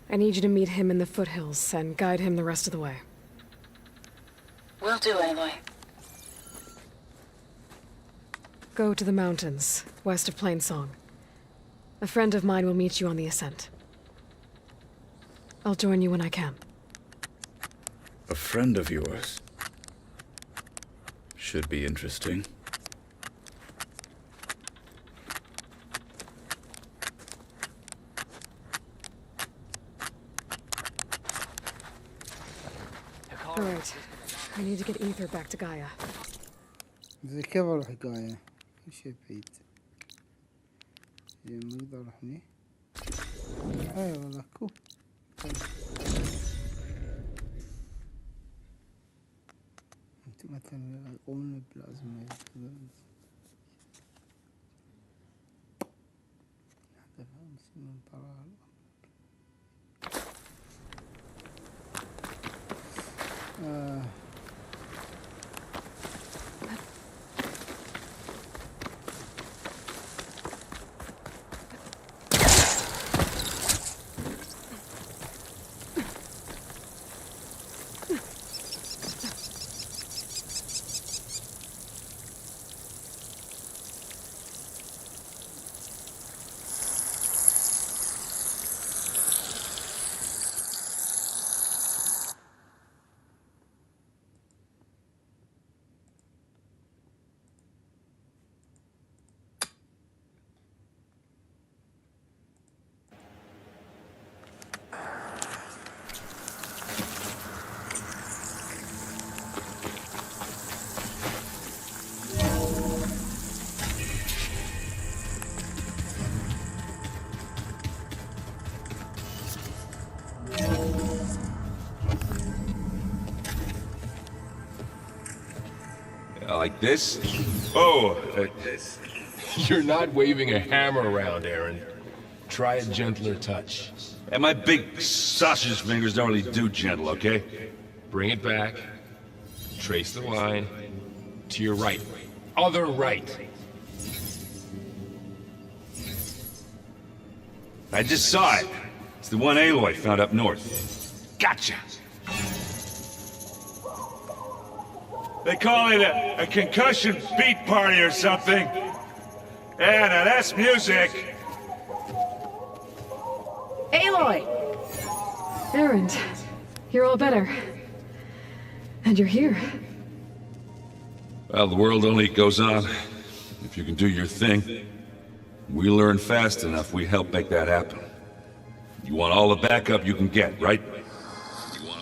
I need you to meet him in the foothills and guide him the rest of the way. Will do, Aloy. Go to the mountains, west of Plainsong. A friend of mine will meet you on the ascent. I'll join you when I can. A friend of yours? Should be interesting. All right. I need to get Ether back to Gaia. زي كيف اروح قاية؟ كل شيء بعيد. زين ما اقدر اروح هني. اي والله كو. انتم مثلا يقولون بلازم هذا من طلال. Like this? Oh, You're not waving a hammer around, Aaron. Try a gentler touch. and my big sausage fingers don't really do gentle, okay? Bring it back. Trace the line. To your right. Other right. I just saw it. It's the one Aloy found up north. Gotcha! They call it a concussion beat party or something. Yeah, now that's music. Aloy! Erend, you're all better. And you're here. Well, the world only goes on if you can do your thing. We learn fast enough, we help make that happen. You want all the backup you can get, right?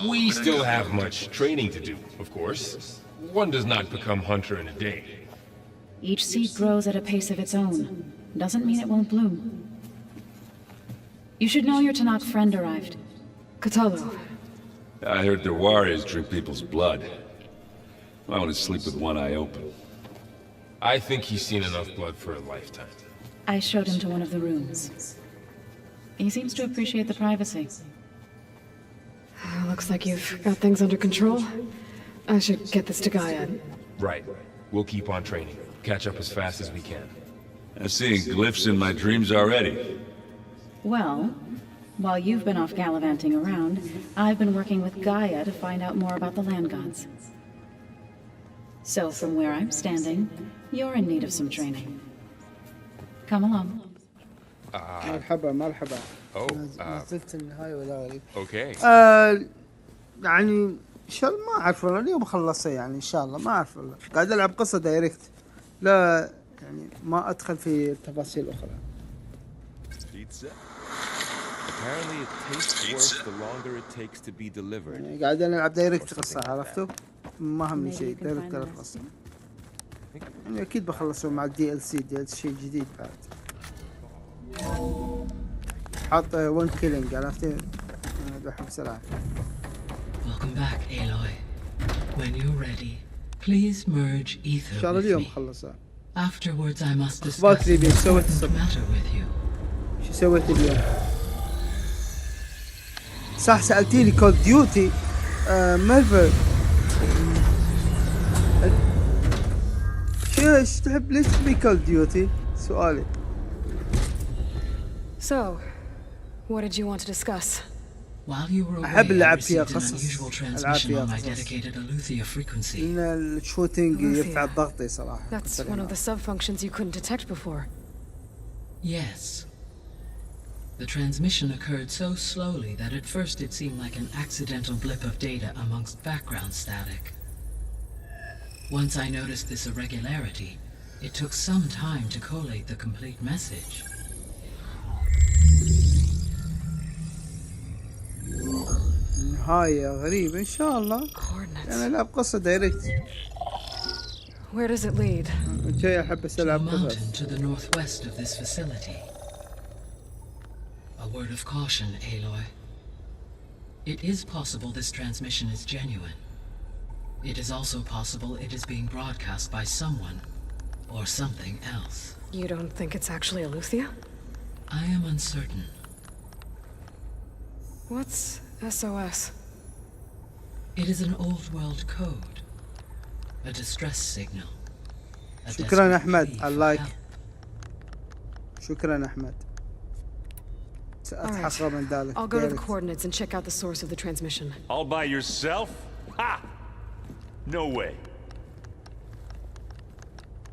We still have much training to do, of course. One does not become hunter in a day. Each seed grows at a pace of its own. Doesn't mean it won't bloom. You should know your Tanakh friend arrived. Cthulhu. I heard their warriors drink people's blood. I want to sleep with one eye open. I think he's seen enough blood for a lifetime. I showed him to one of the rooms. He seems to appreciate the privacy. Looks like you've got things under control. I should get this to Gaia. Right. We'll keep on training. Catch up as fast as we can. I'm seeing glyphs in my dreams already. Well, while you've been off gallivanting around, I've been working with Gaia to find out more about the land gods. So from where I'm standing, you're in need of some training. Come along. مرحبا مرحبا. ما زلت النهاية ولا غريب. اوكي. يعني ان شاء الله ما اعرف والله اليوم خلصه يعني ان شاء الله ما اعرف والله. قاعد العب قصة دايركت. لا يعني ما ادخل في تفاصيل اخرى. Pizza. Apparently it tastes worse the longer it takes to be delivered. يعني قاعد العب دايركت قصة عرفتوا؟ ما همني شيء دايركت القصة. يعني اكيد بخلصه مع الدي ال سي شيء جديد بعد. حاط 1 كيلينج عرفتي؟ انا بحب سرعة. Welcome back, Aloy. When you're ready, please merge ether إن شاء الله with اليوم me. خلصها. Afterwards, I must discuss أخبارك an ليبيا؟ سويت important الصبح. matter with you. شو سويت اليوم؟ صح سألتيني كول ديوتي ميرفل. ايش تحب ليش تبي كول ديوتي؟ سؤالي. So, what did you want to discuss? While you were away, أحب I اللعب فيها received an قصص. unusual ألعاب transmission فيها on my قصص. dedicated Aletheia frequency. إن الشوتينج يرفع الضغط صراحة. That's one of the sub-functions you couldn't detect before. Yes. The transmission occurred so slowly that at first it seemed like an accidental blip of data amongst background static. Once I noticed this irregularity, it took some time to collate the complete message. نهاية غريبة إن شاء الله. أنا ألعب قصة دايركت. Where does it lead? جاي أحب To a ألعب قصص. mountain to the northwest of this facility. A word of caution, Aloy. It is possible this transmission is genuine. It is also possible it is being broadcast by someone or something else. You don't think it's actually Aletheia? I am uncertain. What's SOS? It is an old world code. A distress signal. A شكرا desperate أحمد plea على for اللايك. help. شكرا أحمد. سأتحقق من ذلك. I'll go to the دايركت. coordinates and check out the source of the transmission. All by yourself? Ha! No way.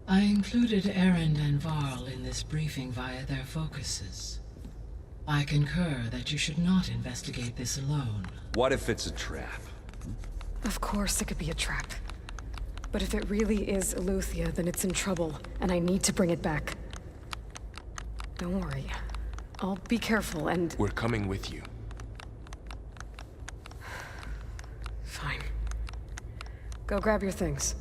I included Erend and Varl in this briefing via their focuses. I concur that you should not investigate this alone. What if it's a trap? Of course it could be a trap. But if it really is Aletheia, then it's in trouble, and I need to bring it back. Don't worry. I'll be careful and... We're coming with you. Fine. Go grab your things.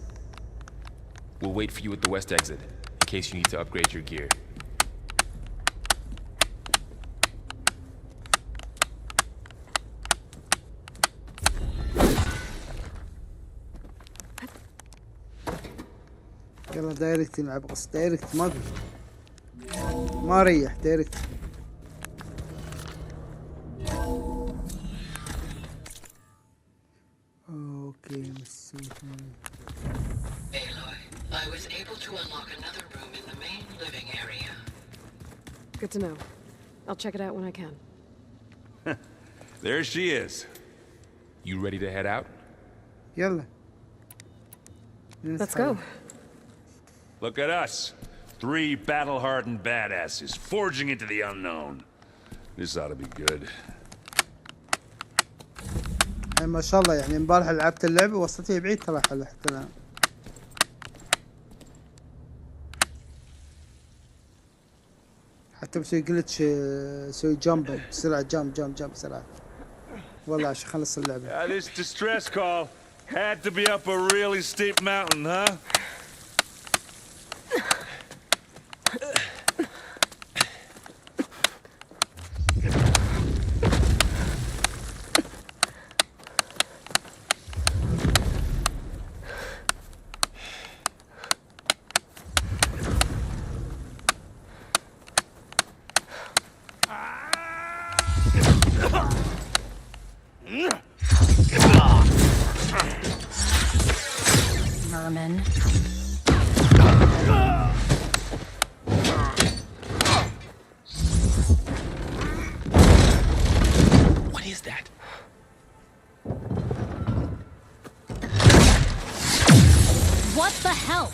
We'll wait for you at the west exit, in case you need to upgrade your gear. يلا دايركت نلعب قص دايركت ما ما ريح دايركت. اوكي Aloy, I was able to unlock another room in the main living area. Good to know. I'll check it out when I can. There she is. You ready to head out? يلا. Let's go. Look at us. 3 battle-hardened badasses forging into the unknown. This ought to be good. يعني ما شاء الله يعني امبارح لعبت اللعبة وصلت فيها بعيد ترى حتى الآن. حتى بسوي جلتش سوي جامب بسرعة جامب بسرعة. والله عشان خلص اللعبة. This distress call had to be up a really steep mountain, huh? Vermin. What is that? What the hell?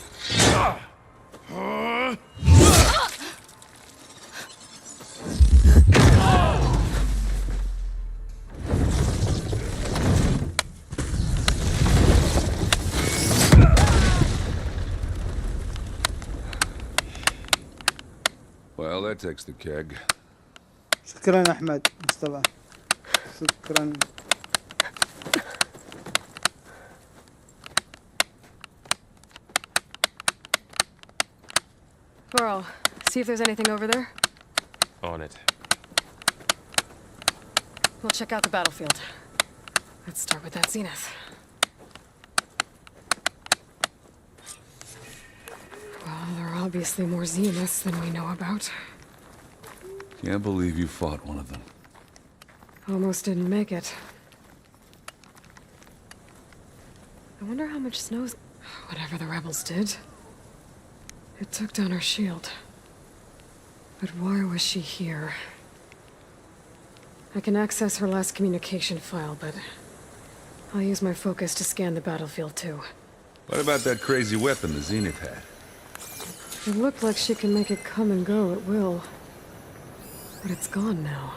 Well, that takes the keg. شكرا أحمد مصطفى. شكرا. Varl, see if there's anything over there. On it. We'll check out the battlefield. Let's start with that zenith. Well, there are obviously more zeniths than we know about. Can't believe you fought one of them. Almost didn't make it. I wonder how much snows... Whatever the rebels did. It took down her shield. But why was she here? I can access her last communication file, but I'll use my focus to scan the battlefield too. What about that crazy weapon the Zenith had? It looked like she can make it come and go at will. But it's gone now.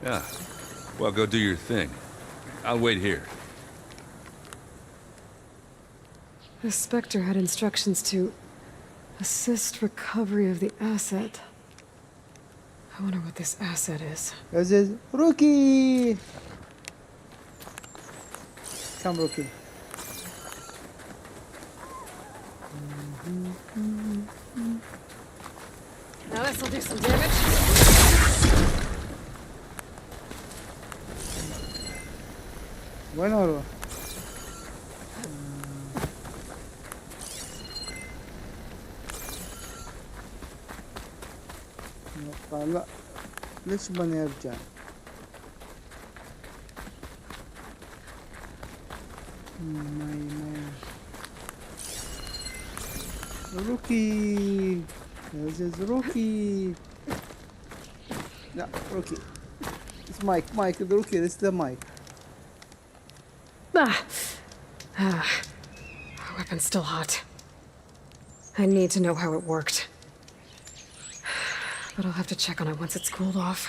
Yeah. Well, go do your thing. I'll wait here. The Spectre had instructions to assist recovery of the asset. I wonder what this asset is. This is Rookie! Come, Rookie. Now this'll do some damage. وين اروح؟ لا ليش بني ارجع؟ روكي عزيز روكي لا روكي it's Mike the Rookie this is the Mike. Weapon's still hot. I need to know how it worked. But I'll have to check on it once it's cooled off.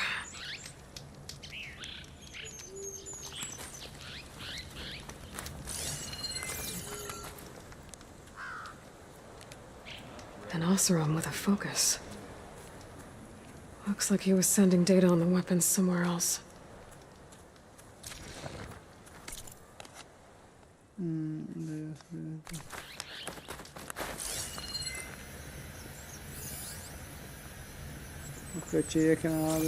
An Oseram with a focus. Looks like he was sending data on the weapons somewhere else. اوكي تشيكنا هذا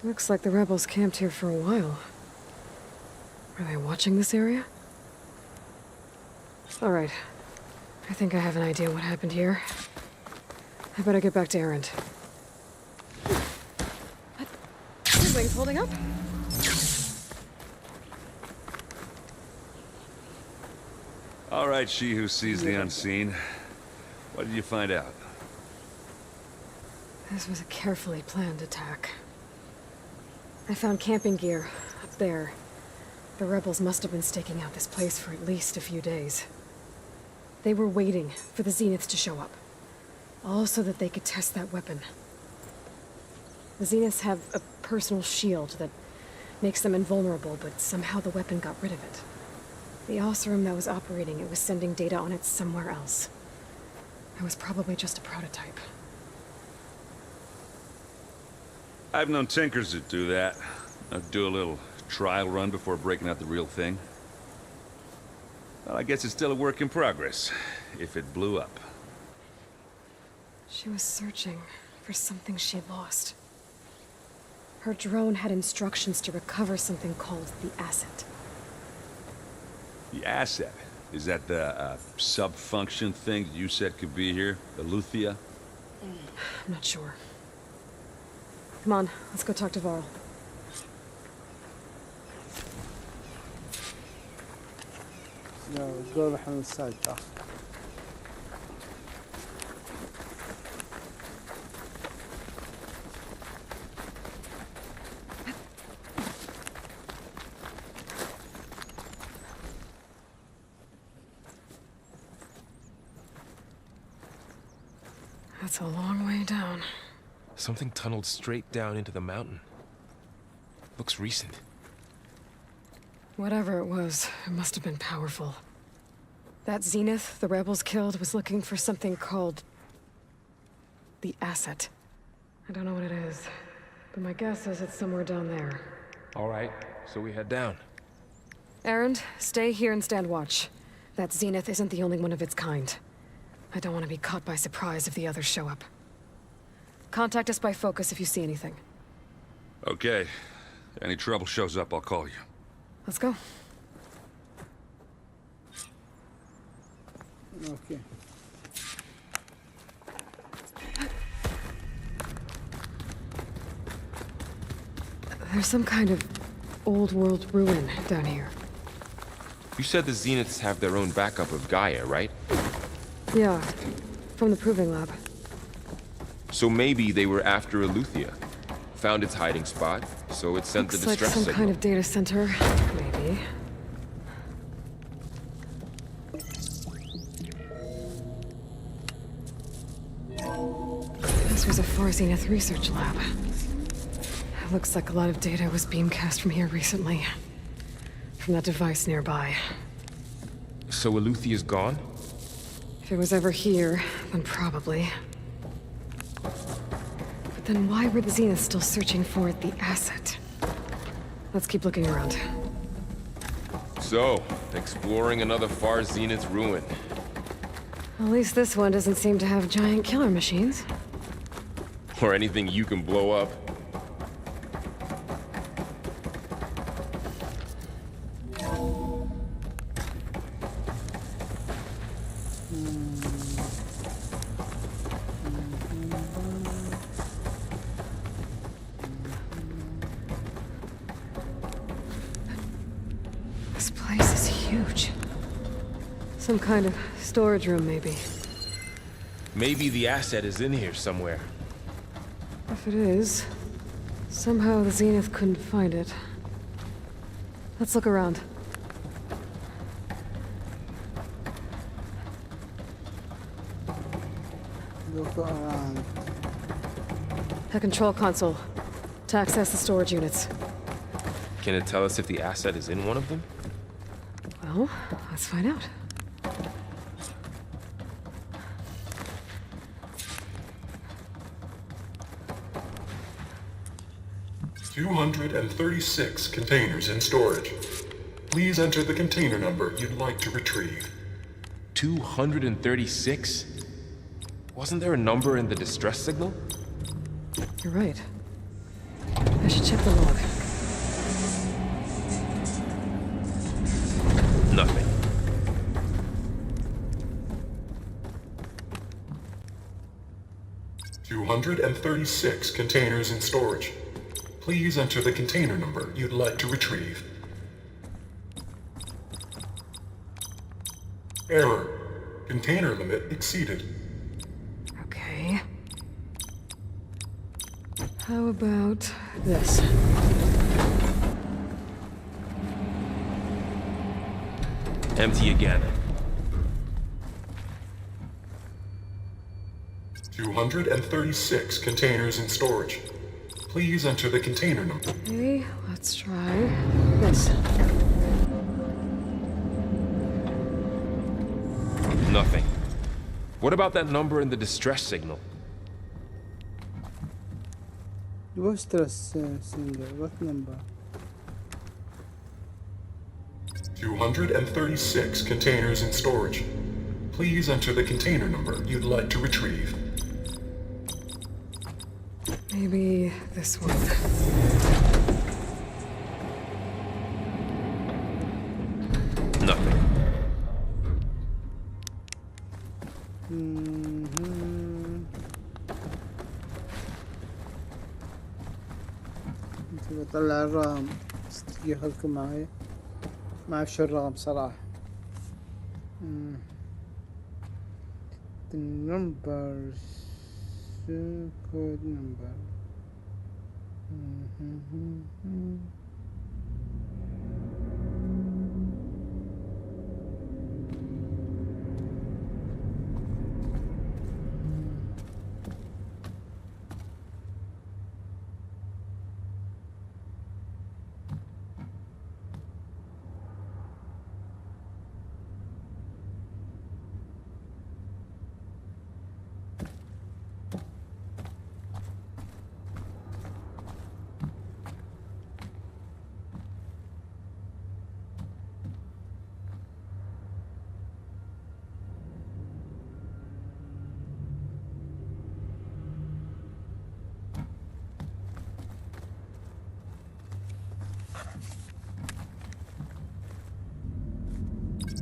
Looks like the rebels camped here for a while. Are they watching this area? All right. I think I have an idea what happened here. I better get back to Erend. Your wings holding up? All right, she who sees the unseen. What did you find out? This was a carefully planned attack. I found camping gear up there. The rebels must have been staking out this place for at least a few days. They were waiting for the Zeniths to show up. All so that they could test that weapon. The Zeniths have a personal shield that makes them invulnerable, but somehow the weapon got rid of it. The Oseram that was operating it was sending data on it somewhere else. It was probably just a prototype. I've known tinkers that do that. I'd do a little trial run before breaking out the real thing. Well, I guess it's still a work in progress, if it blew up. She was searching for something she lost. Her drone had instructions to recover something called the Asset. The Asset? Is that the sub-function thing that you said could be here? The Luthia? I'm not sure. Come on, let's go talk to Varl. لا قول احنا نساعد تاخذ. That's a long way down. Something tunneled straight down into the mountain. Looks recent. Whatever it was, it must have been powerful. That Zenith the rebels killed was looking for something called the Asset. I don't know what it is, but my guess is it's somewhere down there. All right, so we head down. Erend, stay here and stand watch. That Zenith isn't the only one of its kind. I don't want to be caught by surprise if the others show up. Contact us by focus if you see anything. Okay. Any trouble shows up, I'll call you. Let's go. Okay. There's some kind of old world ruin down here. You said the Zeniths have their own backup of Gaia, right? Yeah, from the Proving Lab. So maybe they were after Eleuthia. Found its hiding spot, so it sent the distress Looks like some signal. kind of data center, maybe. This was a Far Zenith research lab. It looks like a lot of data was beamcast from here recently. From that device nearby. So Eleuthia's gone? If it was ever here, then probably. But then why were the Zeniths still searching for the Asset? Let's keep looking around. So, exploring another Far Zenith ruin. At least this one doesn't seem to have giant killer machines. Or anything you can blow up. This place is huge. Some kind of storage room, maybe. Maybe the Asset is in here somewhere. If it is, somehow the Zenith couldn't find it. Let's look around. Look around. A control console to access the storage units. Can it tell us if the Asset is in one of them? Well, let's find out. $236 containers in storage. Please enter the container number you'd like to retrieve. 236? Wasn't there a number in the distress signal? You're right. I should check the log. Nothing. $236 containers in storage. Please enter the container number you'd like to retrieve. Error. Container limit exceeded. Okay. How about this? Empty again. 236 containers in storage. Please enter the container number. Okay, let's try this. Nothing. What about that number in the distress signal? Distress signal. What number? 236 containers in storage. Please enter the container number you'd like to retrieve. Maybe this one. Nothing. بطلع الرقم بس دقيقة خلكم معي ما أعرف شو الرقم صراحة. The numbers code number.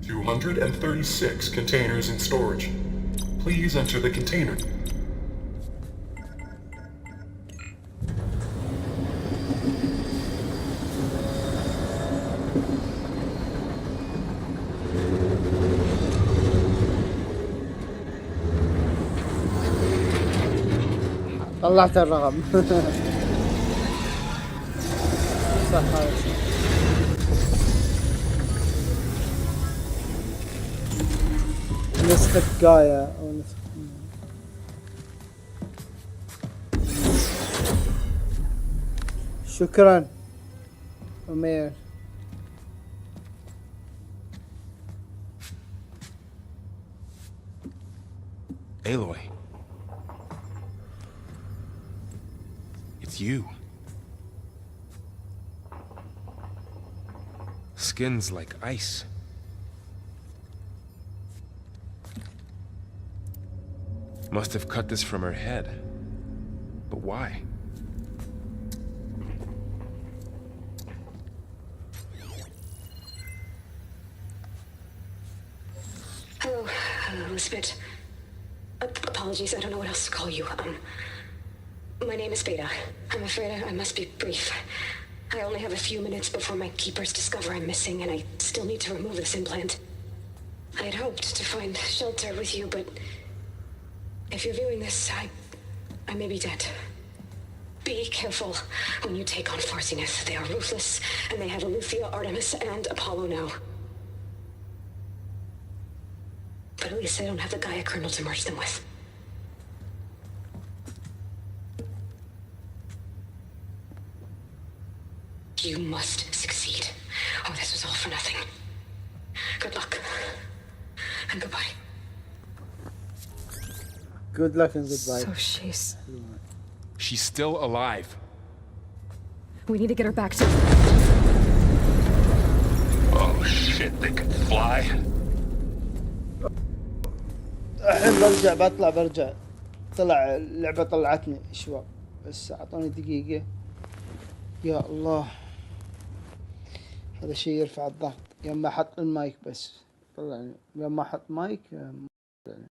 $236 containers in storage. Please enter the container. طلعت الرقم. صح هذا. نسخة جايا أو نسخة شكرا أمير. Aloy. It's you. Skin's like ice. Must have cut this from her head. But why? Hello, Elizabeth. Apologies, I don't know what else to call you. My name is Beta. I'm afraid I must be brief. I only have a few minutes before my keepers discover I'm missing, and I still need to remove this implant. I had hoped to find shelter with you, but if you're viewing this, I may be dead. Be careful when you take on Far Zenith. They are ruthless, and they have Eleuthia, Artemis, and Apollo now. But at least they don't have the Gaia kernel to merge them with. You must succeed. Oh, this was all for nothing. Good luck. And goodbye. Good luck and goodbye. So she's still alive. We need to get her back to... Oh shit, they can fly. الحين برجع طلع اللعبة طلعتني شواب بس اعطوني دقيقة يا الله، هذا شيء يرفع الضغط. يوم ما احط المايك بس طلعني، يوم ما احط مايك طلعني.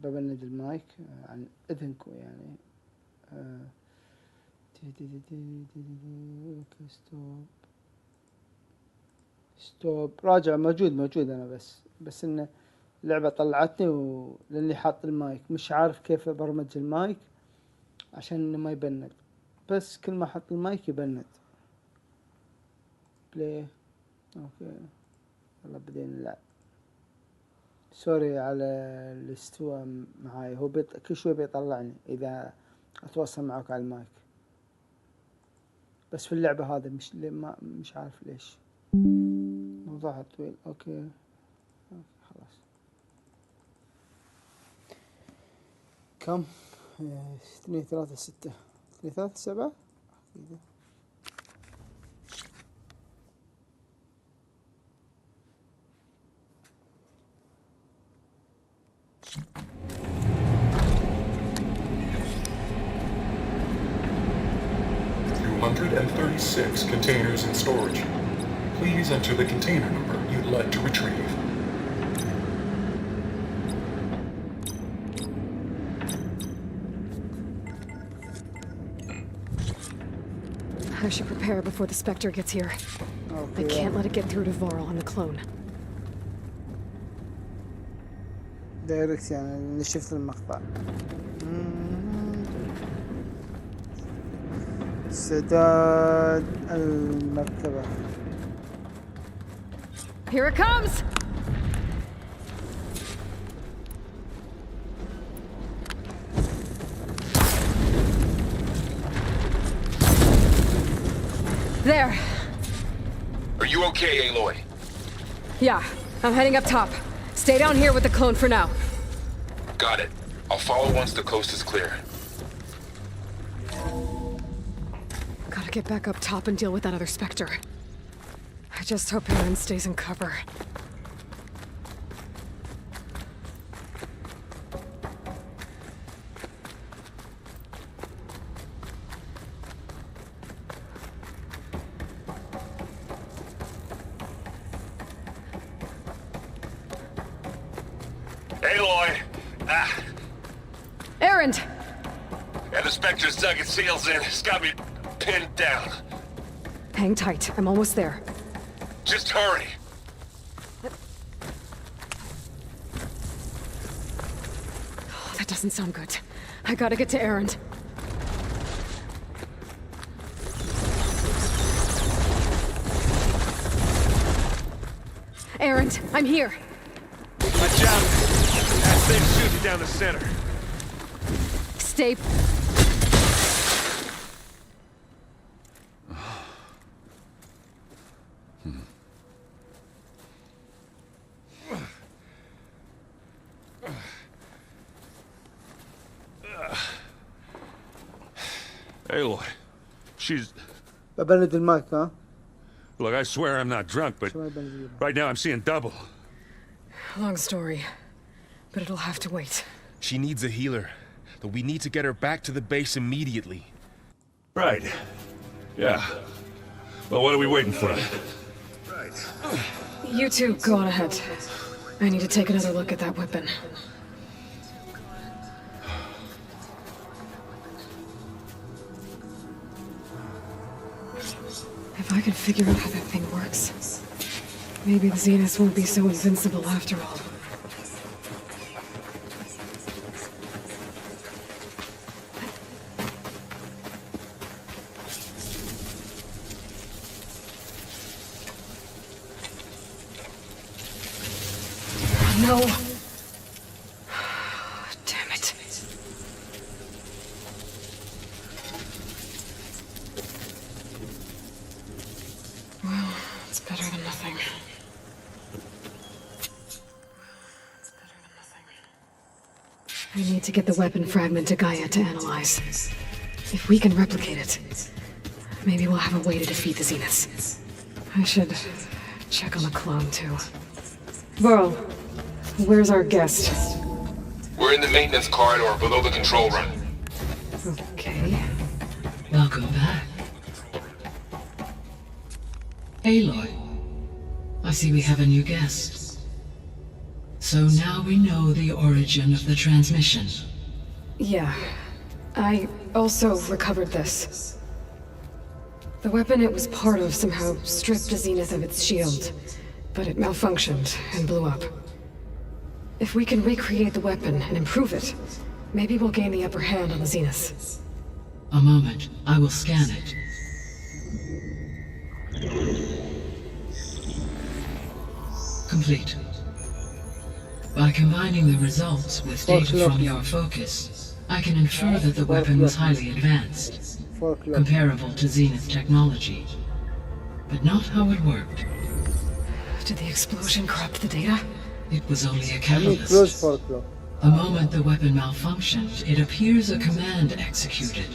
ببند المايك عن اذنكم يعني. اوكي ستوب راجع. موجود انا بس ان اللعبة طلعتني لاني حاط المايك، مش عارف كيف ابرمج المايك عشان انه ما يبند، بس كل ما احط المايك يبند. بلاي. اوكي يلا بدينا نلعب. سوري على الاستواء معاي، هو كل شوي بيطلعني اذا اتواصل معك على المايك، بس في اللعبة هذا مش عارف ليش. موضوعها طويل. اوكي خلاص. كم 2 3 6 2 3 7 كذا. $236 containers in storage. Please enter the container number you'd like to retrieve. I should prepare before the Spectre gets here. I can't let it get through to Varl on the clone. دايركت يعني اللي شفت المقطع. سداد المركبة. Here it comes! There. Are you okay, Aloy? Yeah, I'm heading up top. Stay down here with the clone for now. Got it. I'll follow once the coast is clear. Gotta get back up top and deal with that other Spectre. I just hope Aaron stays in cover. Aloy! Aaron! Yeah, the Spectre's dug its heels in. It's got me pinned down. Hang tight. I'm almost there. Just hurry. Oh, that doesn't sound good. I gotta get to Aaron. Aaron, I'm here. Watch out. That thing's shooting down the center. Stay. Aloy, she's... ببند المايك ها. Look, I swear I'm not drunk, but right now I'm seeing double. Long story, but it'll have to wait. She needs a healer, but we need to get her back to the base immediately. Right. Yeah. Well, what are we waiting for? You two go on ahead. I need to take another look at that weapon. If I can figure out how that thing works, maybe the Zeniths won't be so invincible after all. No. Damn it. Well, it's better than nothing. I need to get the weapon fragment to Gaia to analyze. If we can replicate it, maybe we'll have a way to defeat the Zeniths. I should check on the clone, too. Varl, where's our guest? We're in the maintenance corridor below the control room. Okay. Welcome Welcome back. Aloy, I see we have a new guest. So now we know the origin of the transmission. Yeah. I also recovered this. The weapon it was part of somehow stripped Zenith of its shield, but it malfunctioned and blew up. If we can recreate the weapon and improve it, maybe we'll gain the upper hand on the Zenith. A moment, I will scan it. Complete. By combining the results with data from your focus, I can infer that the weapon was highly advanced, comparable to Zenith technology, but not how it worked. Did the explosion corrupt the data? It was only a catalyst. The moment the weapon malfunctioned, it appears a command executed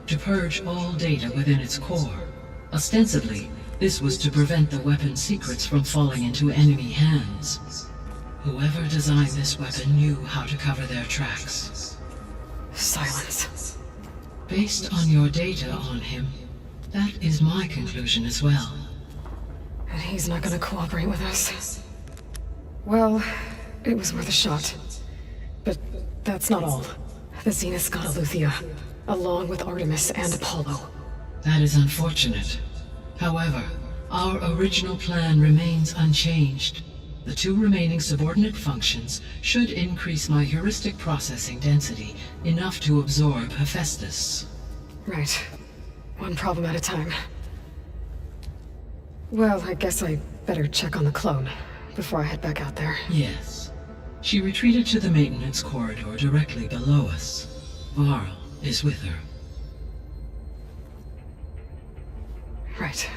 to purge all data within its core. Ostensibly, this was to prevent the weapon's secrets from falling into enemy hands. Whoever designed this weapon knew how to cover their tracks. Silence. Based on your data on him, that is my conclusion as well. And he's not gonna cooperate with us. Well, it was worth a shot. But that's not all. The Zenith got Eleuthia, along with Artemis and Apollo. That is unfortunate. However, our original plan remains unchanged. The 2 remaining subordinate functions should increase my heuristic processing density enough to absorb Hephaestus. Right. One problem at a time. Well, I guess I better check on the clone before I head back out there. Yes. She retreated to the maintenance corridor directly below us. Varl is with her. Right.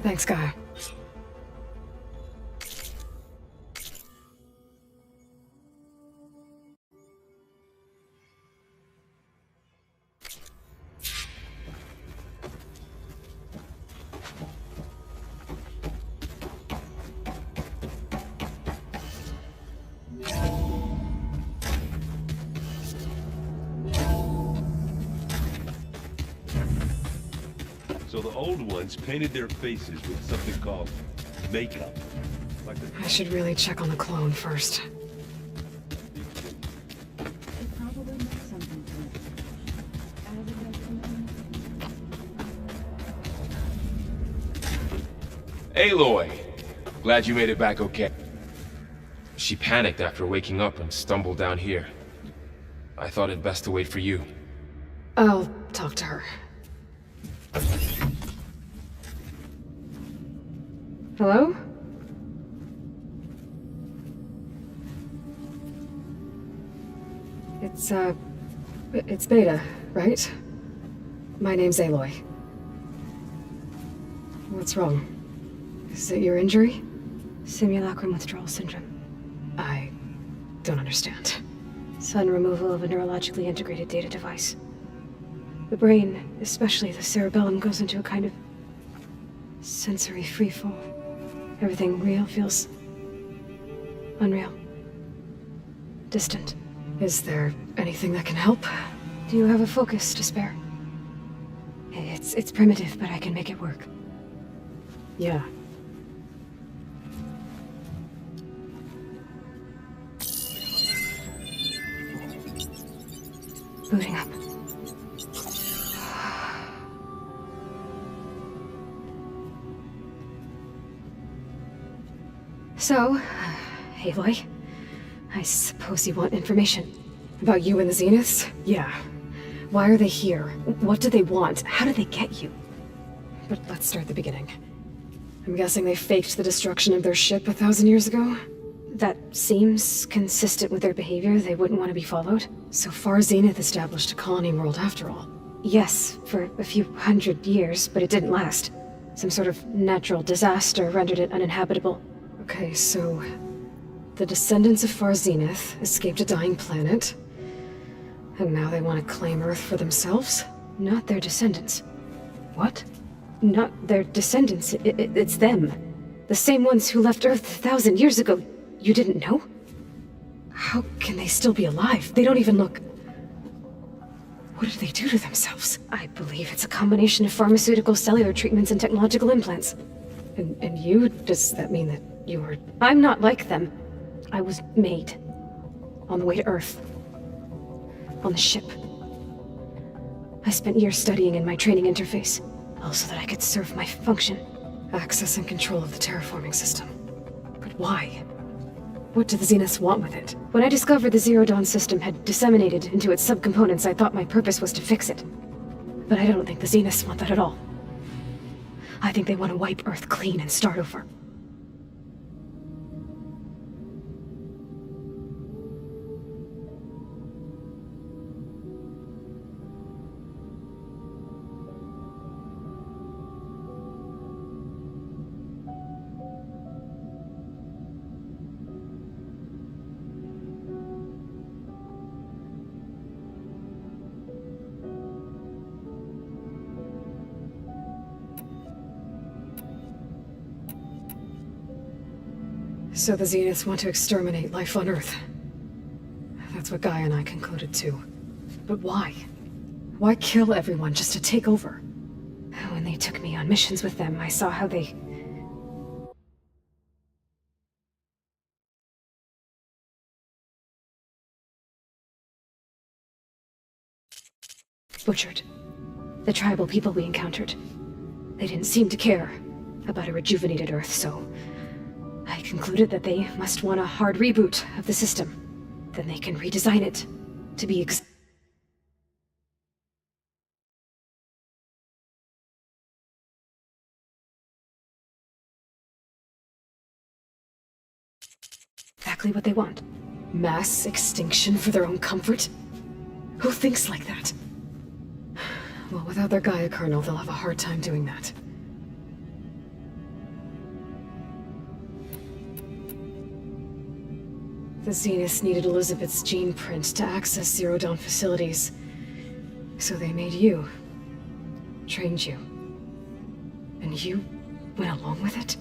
Thanks, Gaia. So the old ones painted their faces with something called makeup. Like I should really check on the clone first. Aloy! Glad you made it back okay. She panicked after waking up and stumbled down here. I thought it best to wait for you. I'll talk to her. Hello? It's Beta, right? My name's Aloy. What's wrong? Is it your injury? Simulacrum withdrawal syndrome. I don't understand. Sudden removal of a neurologically integrated data device. The brain, especially the cerebellum, goes into a kind of sensory freefall. Everything real feels unreal. Distant. Is there anything that can help? Do you have a focus to spare? It's primitive, but I can make it work. Yeah. Booting up. So, Aloy, I suppose you want information. About you and the Zeniths? Yeah. Why are they here? What do they want? How did they get you? But let's start at the beginning. I'm guessing they faked the destruction of their ship 1,000 years ago? That seems consistent with their behavior. They wouldn't want to be followed. So far, Zenith established a colony world after all. Yes, for a few hundred years, but it didn't last. Some sort of natural disaster rendered it uninhabitable. Okay, so the descendants of Far Zenith escaped a dying planet, and now they want to claim Earth for themselves? Not their descendants. What? Not their descendants. It's them. The same ones who left Earth 1,000 years ago. You didn't know? How can they still be alive? They don't even look... What did they do to themselves? I believe it's a combination of pharmaceutical, cellular treatments, and technological implants. And you? Does that mean that you were... I'm not like them. I was made. On the way to Earth. On the ship. I spent years studying in my training interface, all so that I could serve my function. Access and control of the terraforming system. But why? What do the Zeniths want with it? When I discovered the Zero Dawn system had disseminated into its subcomponents, I thought my purpose was to fix it. But I don't think the Zeniths want that at all. I think they want to wipe Earth clean and start over. So the Zeniths want to exterminate life on Earth. That's what Gaia and I concluded too. But why? Why kill everyone just to take over? When they took me on missions with them, I saw how they... butchered the tribal people we encountered. They didn't seem to care about a rejuvenated Earth, so I concluded that they must want a hard reboot of the system. Then they can redesign it to be exactly what they want. Mass extinction for their own comfort? Who thinks like that? Well, without their Gaia kernel, they'll have a hard time doing that. The Zeniths needed Elizabeth's gene print to access Zero Dawn facilities. So they made you. Trained you. And you went along with it?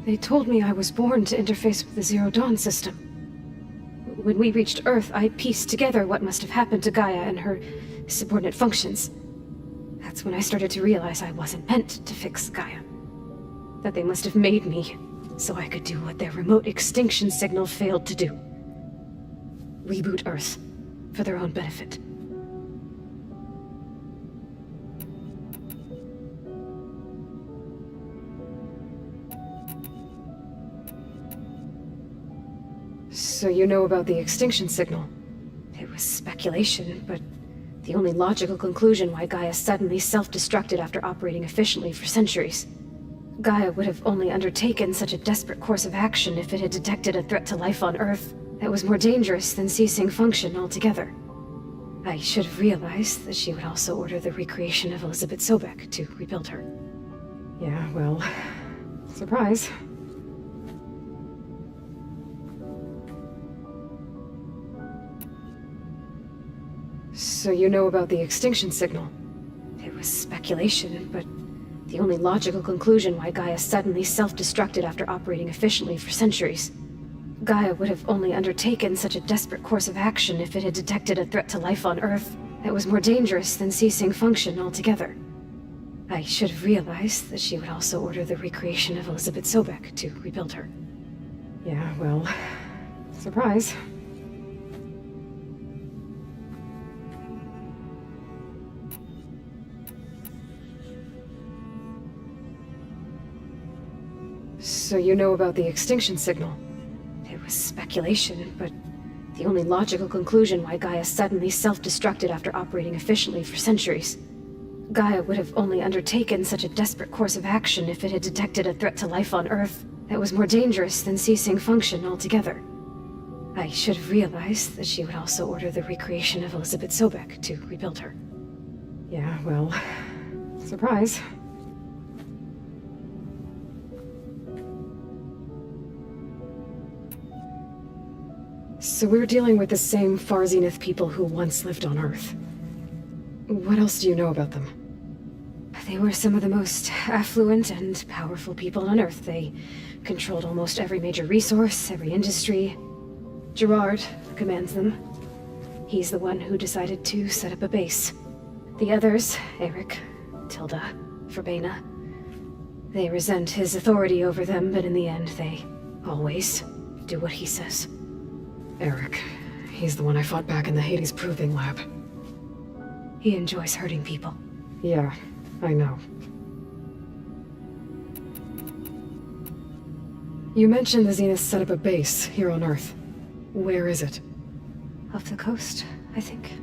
They told me I was born to interface with the Zero Dawn system. When we reached Earth, I pieced together what must have happened to Gaia and her subordinate functions. That's when I started to realize I wasn't meant to fix Gaia. That they must have made me so I could do what their remote extinction signal failed to do. Reboot Earth, for their own benefit. So you know about the extinction signal? It was speculation, but the only logical conclusion why Gaia suddenly self-destructed after operating efficiently for centuries. Gaia would have only undertaken such a desperate course of action if it had detected a threat to life on Earth that was more dangerous than ceasing function altogether. I should have realized that she would also order the recreation of Elizabeth Sobek to rebuild her. Yeah, well, surprise. So you know about the extinction signal? It was speculation, but the only logical conclusion why Gaia suddenly self-destructed after operating efficiently for centuries. Gaia would have only undertaken such a desperate course of action if it had detected a threat to life on Earth that was more dangerous than ceasing function altogether. I should have realized that she would also order the recreation of Elizabeth Sobek to rebuild her. Yeah, well, surprise. So you know about the extinction signal? It was speculation, but the only logical conclusion why Gaia suddenly self-destructed after operating efficiently for centuries. Gaia would have only undertaken such a desperate course of action if it had detected a threat to life on Earth that was more dangerous than ceasing function altogether. I should have realized that she would also order the recreation of Elizabeth Sobek to rebuild her. Yeah, well, surprise. So we're dealing with the same Far Zenith people who once lived on Earth. What else do you know about them? They were some of the most affluent and powerful people on Earth. They controlled almost every major resource, every industry. Gerard commands them. He's the one who decided to set up a base. The others, Eric, Tilda, Verbena, they resent his authority over them, but in the end, they always do what he says. Eric. He's the one I fought back in the Hades Proving Lab. He enjoys hurting people. Yeah, I know. You mentioned the Zenith set up a base here on Earth. Where is it? Off the coast, I think.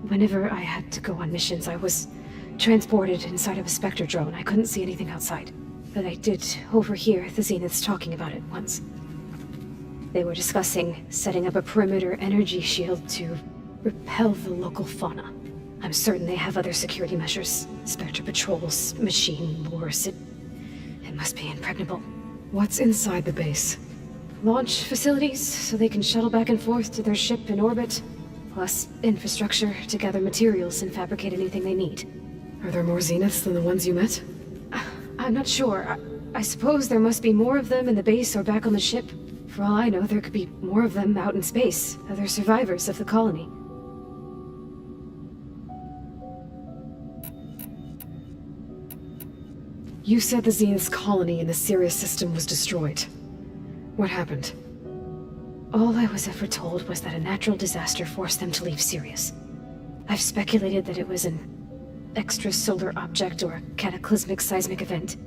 Whenever I had to go on missions, I was transported inside of a Spectre drone. I couldn't see anything outside. But I did overhear the Zeniths talking about it once. They were discussing setting up a perimeter energy shield to repel the local fauna. I'm certain they have other security measures. Spectre patrols, machine wars. It must be impregnable. What's inside the base? Launch facilities, so they can shuttle back and forth to their ship in orbit. Plus infrastructure to gather materials and fabricate anything they need. Are there more Zeniths than the ones you met? I'm not sure. I suppose there must be more of them in the base or back on the ship. For all I know, there could be more of them out in space, other survivors of the colony. You said the Zenith's colony in the Sirius system was destroyed. What happened? All I was ever told was that a natural disaster forced them to leave Sirius. I've speculated that it was an extrasolar object or a cataclysmic seismic event.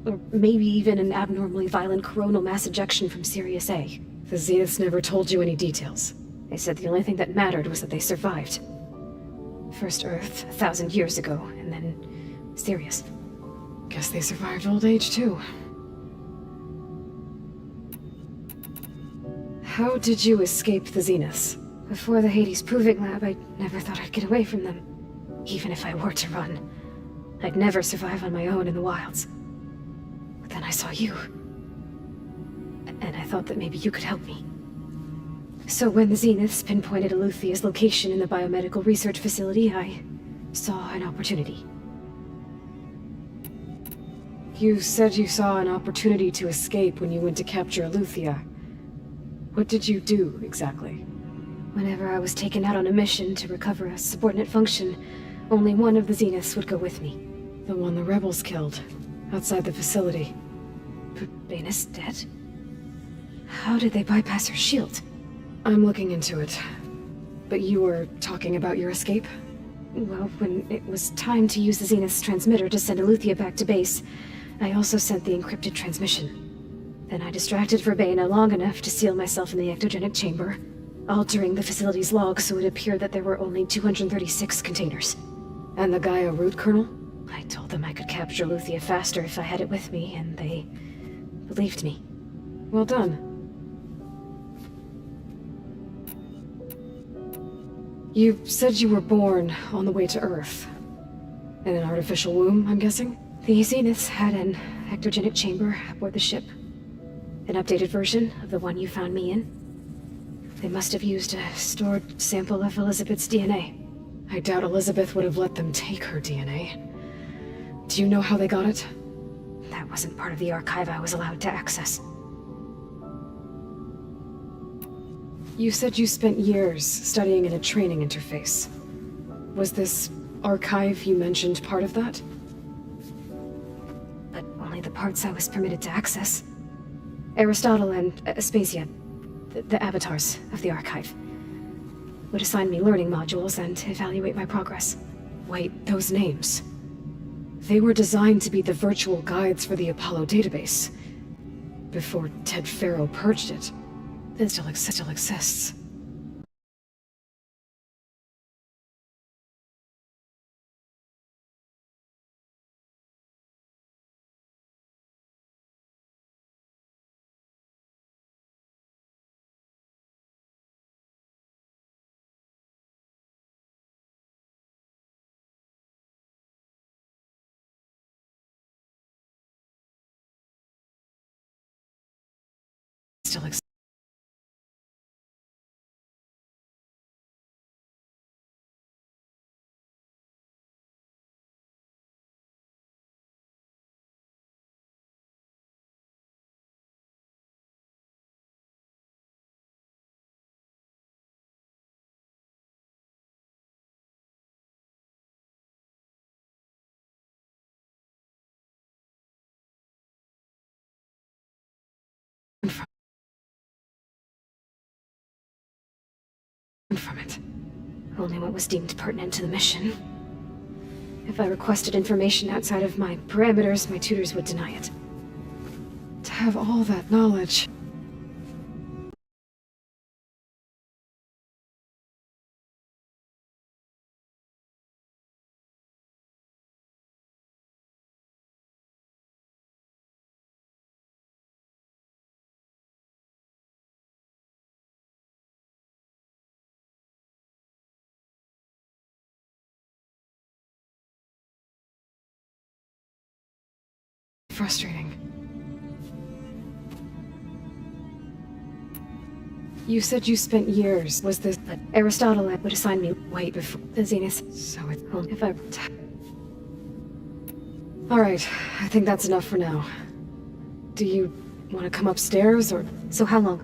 Or maybe even an abnormally violent coronal mass ejection from Sirius A. The Zeniths never told you any details. They said the only thing that mattered was that they survived. First Earth, 1,000 years ago, and then Sirius. Guess they survived old age, too. How did you escape the Zeniths? Before the Hades Proving Lab, I never thought I'd get away from them. Even if I were to run. I'd never survive on my own in the wilds. But then I saw you. And I thought that maybe you could help me. So when the Zeniths pinpointed Eluthia's location in the biomedical research facility, I saw an opportunity. You said you saw an opportunity to escape when you went to capture Eluthia. What did you do, exactly? Whenever I was taken out on a mission to recover a subordinate function, only one of the Zeniths would go with me. The one the rebels killed, outside the facility. Verbena's dead? How did they bypass her shield? I'm looking into it. But you were talking about your escape? Well, when it was time to use the Zenith's transmitter to send Eluthia back to base, I also sent the encrypted transmission. Then I distracted Verbena long enough to seal myself in the ectogenic chamber, altering the facility's log so it appeared that there were only 236 containers. And the Gaia root kernel? I told them I could capture Eluthia faster if I had it with me, and they believed me. Well done. You said you were born on the way to Earth. In an artificial womb, I'm guessing? The Zeniths had an ectogenic chamber aboard the ship. An updated version of the one you found me in. They must have used a stored sample of Elizabeth's DNA. I doubt Elizabeth would have let them take her DNA. Do you know how they got it? That wasn't part of the archive I was allowed to access. You said you spent years studying in a training interface. Was this archive you mentioned part of that? But only the parts I was permitted to access. Aristotle and Aspasia, the avatars of the archive, would assign me learning modules and evaluate my progress. Wait, those names. They were designed to be the virtual guides for the Apollo database. Before Ted Faro purged it. It still exists. Still exists. from it. Only what was deemed pertinent to the mission. If I requested information outside of my parameters, my tutors would deny it. To have all that knowledge... frustrating. You said you spent years. Was this... But Aristotle would assign me way before the Zenith. So it's... If I... Alright, I think that's enough for now. Do you want to come upstairs, or... So how long?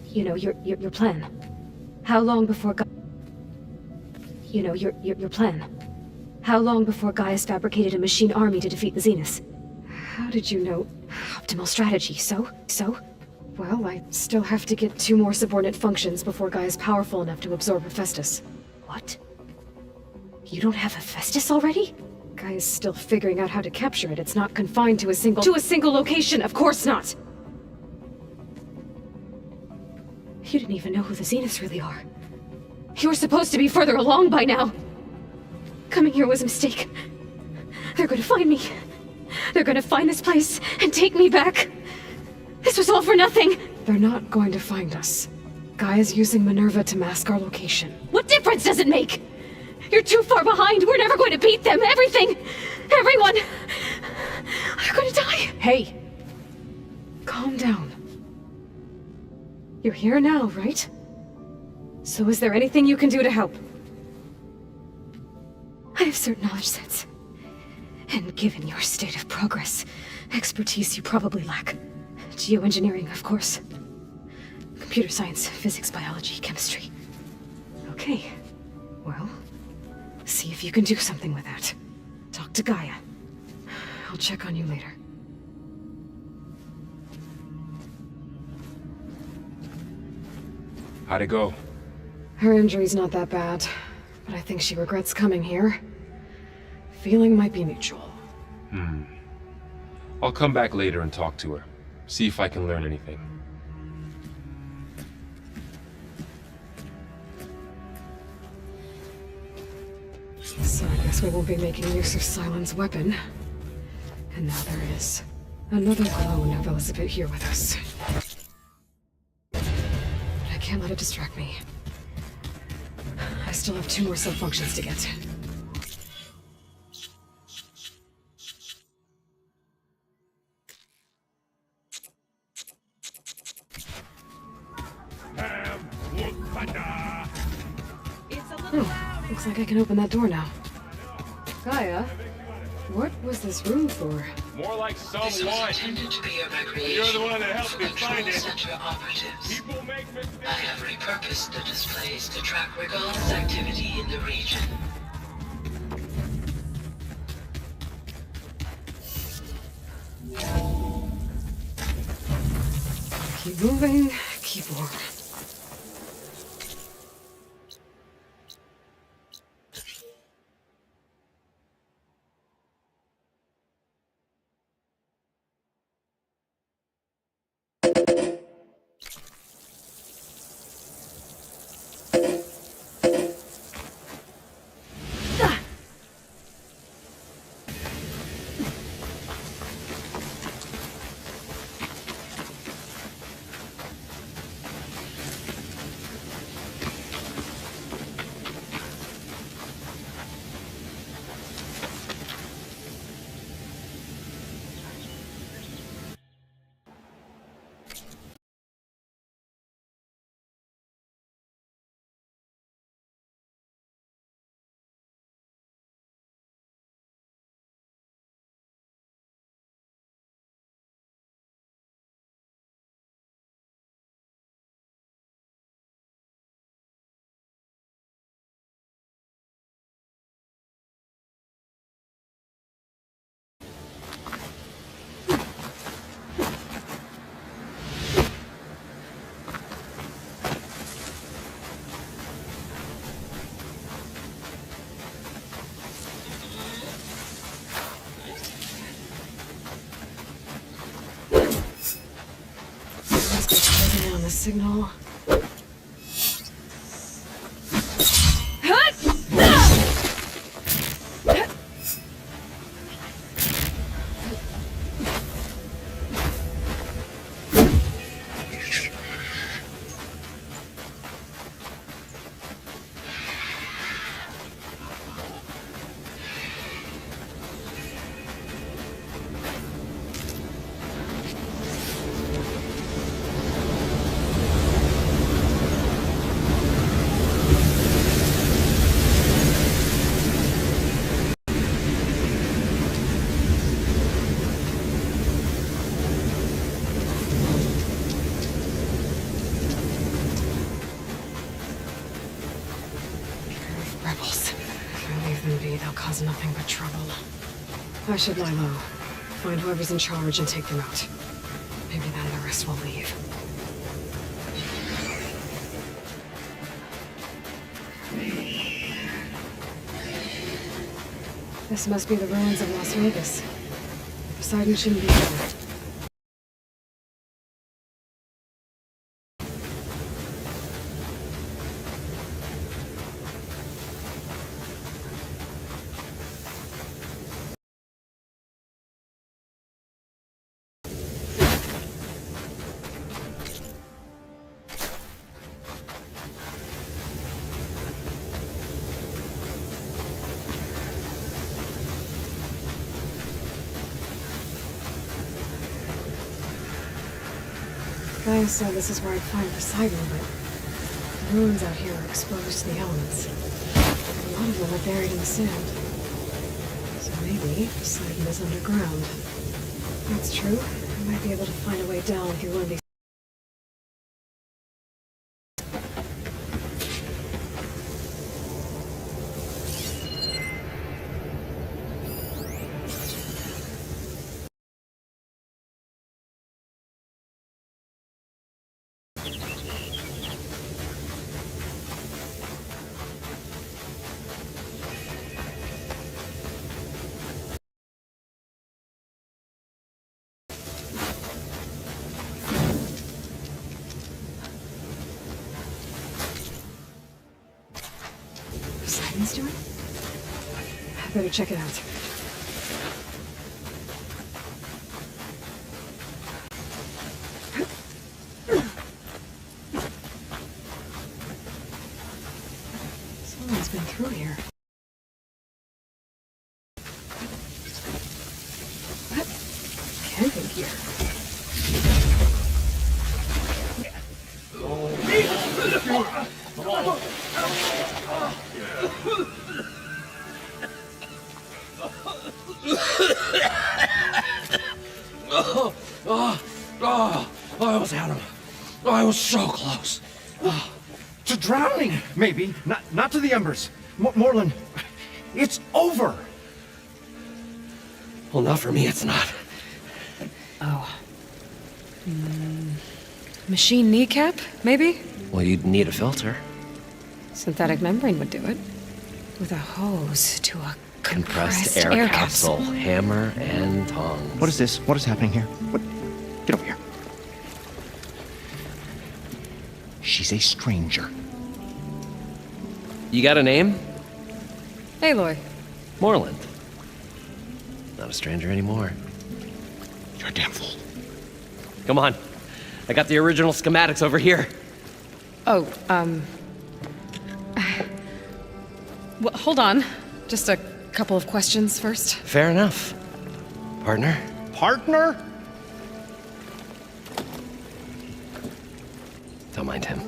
You know, your plan. How long before You know, your plan. How long before Gaius fabricated a machine army to defeat the Zeniths? How did you know? Optimal strategy, so? Well, I still have to get 2 more subordinate functions before Gaia's powerful enough to absorb Hephaestus. What? You don't have Hephaestus already? Gaia's still figuring out how to capture it. It's not confined to a single location, of course not! You didn't even know who the Zeniths really are. You were supposed to be further along by now! Coming here was a mistake. They're gonna find me. They're gonna find this place and take me back. This was all for nothing. They're not going to find us. Gaia's using Minerva to mask our location. What difference does it make? You're too far behind. We're never going to beat them. Everything. Everyone. They're gonna die. Hey. Calm down. You're here now, right? So is there anything you can do to help? I have certain knowledge sets. And given your state of progress, expertise you probably lack. Geoengineering, of course. Computer science, physics, biology, chemistry. Okay. Well, see if you can do something with that. Talk to Gaia. I'll check on you later. How'd it go? Her injury's not that bad, but I think she regrets coming here. Feeling might be mutual. I'll come back later and talk to her. See if I can learn anything. So I guess we won't be making use of Sylens' weapon. And now there is another clone of Elizabeth here with us. But I can't let it distract me. I still have 2 more sub-functions to get. Looks like I can open that door now. Gaia, what was this room for? More like someone. This was intended to be a recreation. You're the one that helped me find it. Center operatives. People make mistakes. I have repurposed the displays to track Regalla's activity in the region. Keep moving, keep warm. signal. They'll cause nothing but trouble. I should lie low. Find whoever's in charge and take them out. Maybe then the rest will leave. This must be the ruins of Las Vegas. Poseidon shouldn't be here. Gaia said this is where I'd find Poseidon, but the ruins out here are exposed to the elements. A lot of them are buried in the sand. So maybe Poseidon is underground. If that's true, I might be able to find a way down through one of these. Poseidon's doing? I better check it out. Someone's been through here. What? Camping gear. I almost had him. I was so close. To drowning, maybe. Not to the embers. Morlund, it's over. Well, not for me, it's not. Oh. Machine kneecap, maybe? Well, you'd need a filter. Synthetic membrane would do it. With a hose to a compressed air capsule. Hammer and tongs. What is this? What is happening here? What? Get over here. She's a stranger. You got a name? Aloy. Morlund. Not a stranger anymore. You're a damn fool. Come on. I got the original schematics over here. Oh, well, hold on. Just a couple of questions first. Fair enough. Partner? Partner? Don't mind him.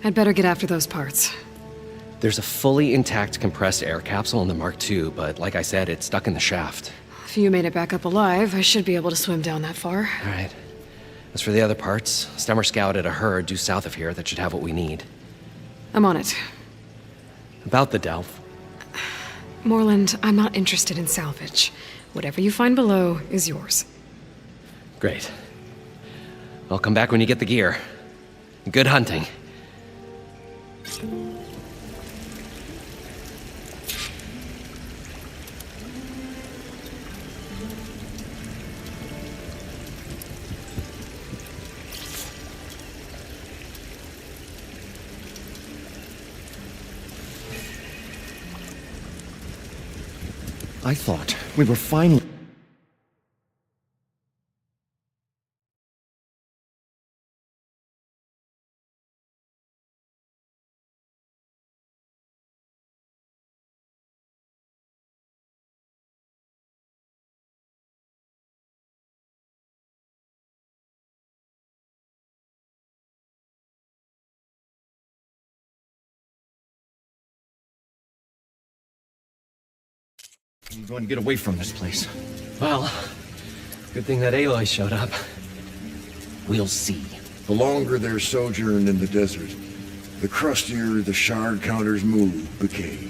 I'd better get after those parts. There's a fully intact compressed air capsule in the Mark II, but like I said, it's stuck in the shaft. If you made it back up alive, I should be able to swim down that far. All right. As for the other parts, Stemmer scouted a herd due south of here that should have what we need. I'm on it. About the Delph. Moreland, I'm not interested in salvage. Whatever you find below is yours. Great. I'll come back when you get the gear. Good hunting. I thought we were finally... I'm going to get away from this place. Well, good thing that Aloy showed up. We'll see. The longer their sojourn in the desert, the crustier the shard counters move became.